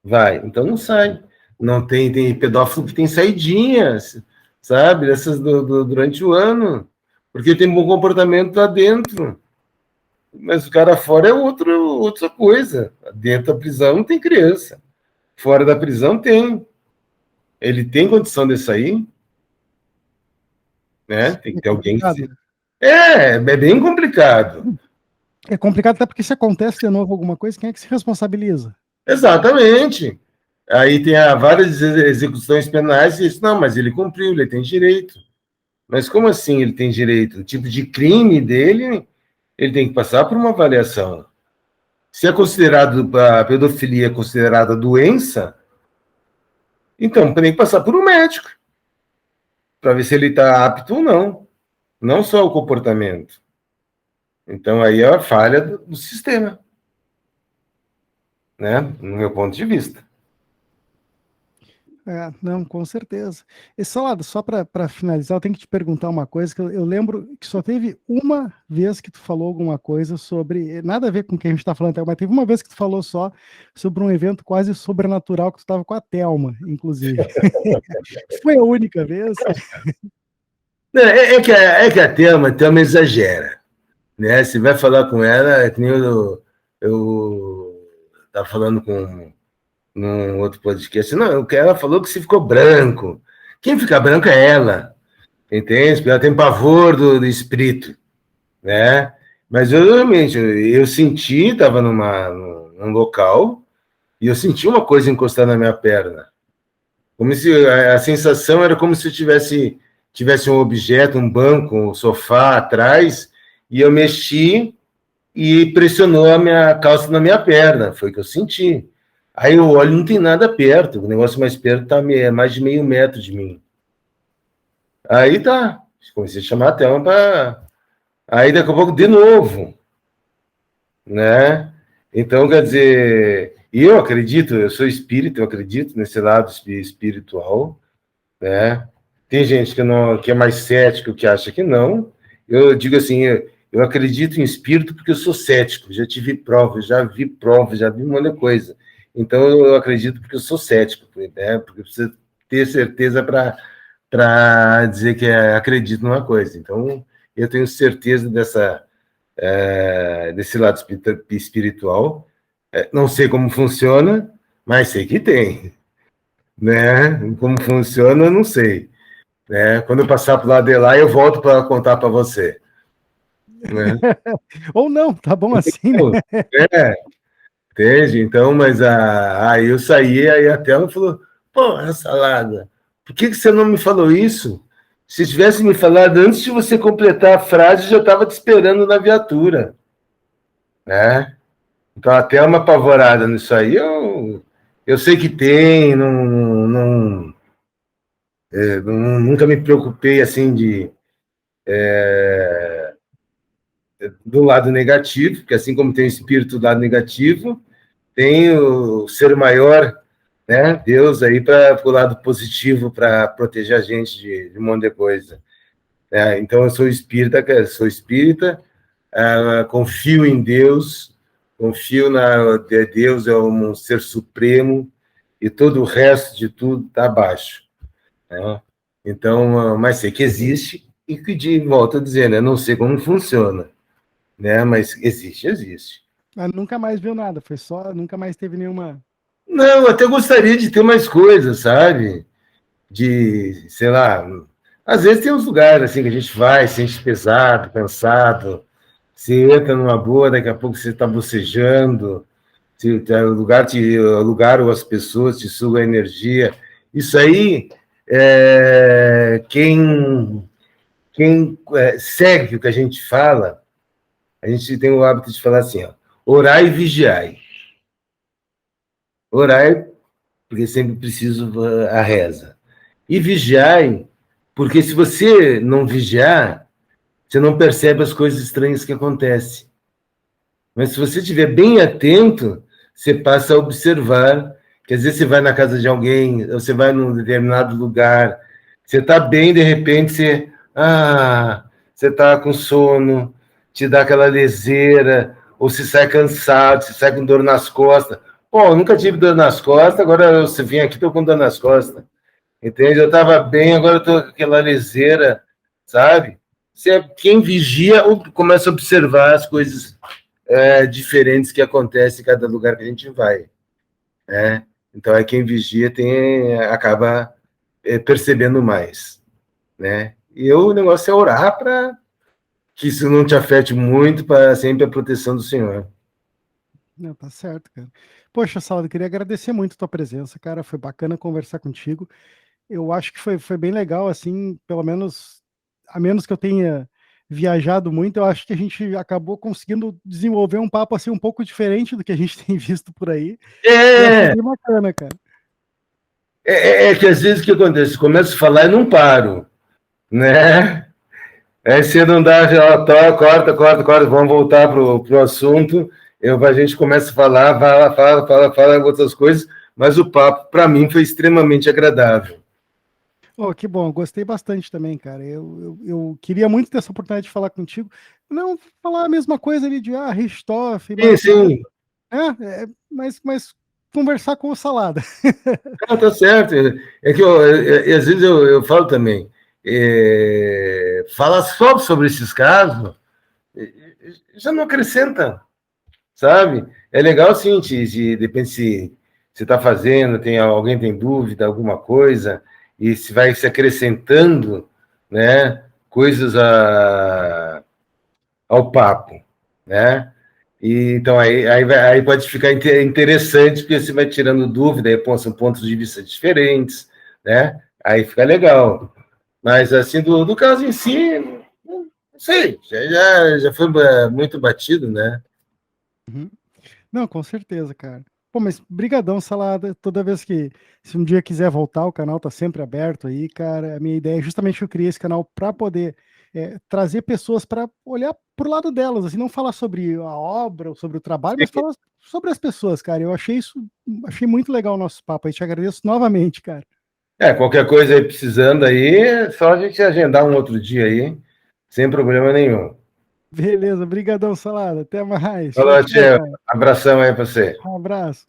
Vai. Então não sai. Não tem pedófilo que tem saidinhas, sabe? Dessas durante o ano. Porque tem bom comportamento lá dentro. Mas o cara fora é outra coisa. Dentro da prisão não tem criança. Fora da prisão tem. Ele tem condição de sair, né? Tem que ter alguém que... É bem complicado. É complicado até porque se acontece de novo alguma coisa, quem é que se responsabiliza? Exatamente. Aí tem várias execuções penais e isso, não, mas ele cumpriu, ele tem direito. Mas como assim ele tem direito? O tipo de crime dele, ele tem que passar por uma avaliação. Se é considerado, a pedofilia é considerada doença, então tem que passar por um médico para ver se ele está apto ou não. Não só o comportamento. Então aí é a falha do sistema, né? No meu ponto de vista. Não, com certeza. E Salado, só para finalizar, eu tenho que te perguntar uma coisa, que eu lembro que só teve uma vez que tu falou alguma coisa sobre, nada a ver com o que a gente está falando até, mas teve uma vez que tu falou só sobre um evento quase sobrenatural que tu estava com a Thelma, inclusive. Foi a única vez? É que a Thelma exagera, né? Você vai falar com ela, é que nem eu estava falando com num outro podcast, não, ela falou que se ficou branco. Quem fica branco é ela, entende? Porque ela tem pavor do espírito, né? Mas eu realmente, eu senti, estava num local, e eu senti uma coisa encostar na minha perna. Como se a sensação era como se eu tivesse um objeto, um banco, um sofá atrás, e eu mexi e pressionou a minha calça na minha perna. Foi o que eu senti. Aí eu olho, não tem nada perto. O negócio mais perto está mais de meio metro de mim. Aí tá. Comecei a chamar a Thelma para... Aí daqui a pouco, de novo. Né? Então, quer dizer... Eu acredito, eu sou espírita, eu acredito nesse lado espiritual. Né? Tem gente que é mais cético, que acha que não. Eu digo assim, eu acredito em espírito porque eu sou cético. Já tive provas, já vi um monte de coisa. Então, eu acredito porque eu sou cético, né? Porque eu preciso ter certeza para dizer que acredito numa coisa. Então, eu tenho certeza desse lado espiritual. Não sei como funciona, mas sei que tem. Né? Como funciona, eu não sei. Né? Quando eu passar para o lado de lá, eu volto para contar para você. Né? Ou não, tá bom assim, né? Entende? Então, mas aí eu saí, aí a Thelma falou, pô, Salada, por que você não me falou isso? Se tivesse me falado antes de você completar a frase, eu já estava te esperando na viatura. Né? Então, a Thelma apavorada nisso aí, eu sei que tem, nunca me preocupei assim do lado negativo, porque assim como tem o espírito do lado negativo, tem o ser maior, né, Deus aí para o lado positivo, para proteger a gente de um monte de coisa. Então eu sou espírita, confio em Deus, confio Deus é um ser supremo e todo o resto de tudo está abaixo. Né? Então, mas sei que existe e que volto a dizer, né, não sei como funciona, né, mas existe. Mas nunca mais viu nada, nunca mais teve nenhuma... Não, até gostaria de ter mais coisas, sabe? Sei lá, às vezes tem uns lugares assim que a gente vai, sente pesado, cansado, você entra numa boa, daqui a pouco você está bocejando, o lugar ou as pessoas te sugam a energia. Isso aí, quem segue o que a gente fala, a gente tem o hábito de falar assim, ó, orai e vigiai. Orai, porque sempre preciso a reza. E vigiai, porque se você não vigiar, você não percebe as coisas estranhas que acontecem. Mas se você estiver bem atento, você passa a observar que às vezes você vai na casa de alguém, ou você vai num determinado lugar, você está bem, de repente você está com sono, te dá aquela leseira, ou se sai cansado, se sai com dor nas costas. Pô, eu nunca tive dor nas costas, agora você vem aqui, estou com dor nas costas. Entende? Eu estava bem, agora estou com aquela leseira, sabe? Quem vigia começa a observar as coisas diferentes que acontecem em cada lugar que a gente vai, né? Então, quem vigia acaba percebendo mais, né? E o negócio é orar para que isso não te afete muito, para sempre a proteção do Senhor. Não, tá certo, cara. Poxa, Salado, queria agradecer muito a tua presença, cara. Foi bacana conversar contigo. Eu acho que foi bem legal, assim, pelo menos, a menos que eu tenha viajado muito, eu acho que a gente acabou conseguindo desenvolver um papo, assim, um pouco diferente do que a gente tem visto por aí. Eu achei bem bacana, cara. Que às vezes o que acontece? Começo a falar e não paro, né? Aí você não dá, já corta, vamos voltar pro assunto. A gente começa a falar, fala outras coisas, mas o papo, para mim, foi extremamente agradável. Oh, que bom, gostei bastante também, cara. Eu queria muito ter essa oportunidade de falar contigo. Não falar a mesma coisa ali de Richthofen, Sim. Mas conversar com o Salada. Não, tá certo. Que às vezes eu falo também, falar só sobre esses casos já não acrescenta, sabe? É legal, sim, de repente, se você está fazendo, alguém tem dúvida, alguma coisa, e se vai se acrescentando, né, coisas ao papo, né? Então, aí pode ficar interessante, porque você vai tirando dúvida, aí são pontos de vista diferentes, né? Aí fica legal. Mas, assim, do caso em si, não sei, já foi muito batido, né? Uhum. Não, com certeza, cara. Pô, mas brigadão, Salada. Toda vez que, se um dia quiser voltar, o canal tá sempre aberto aí, cara. A minha ideia é justamente que eu criei esse canal para poder trazer pessoas para olhar pro lado delas, assim, não falar sobre a obra ou sobre o trabalho, mas falar sobre as pessoas, cara. Eu achei muito legal o nosso papo aí. Te agradeço novamente, cara. Qualquer coisa aí precisando aí, é só a gente agendar um outro dia aí, sem problema nenhum. Beleza, brigadão, Salada. Até mais. Tchau, Falou, tchau, tia. cara. Abração aí para você. Um abraço.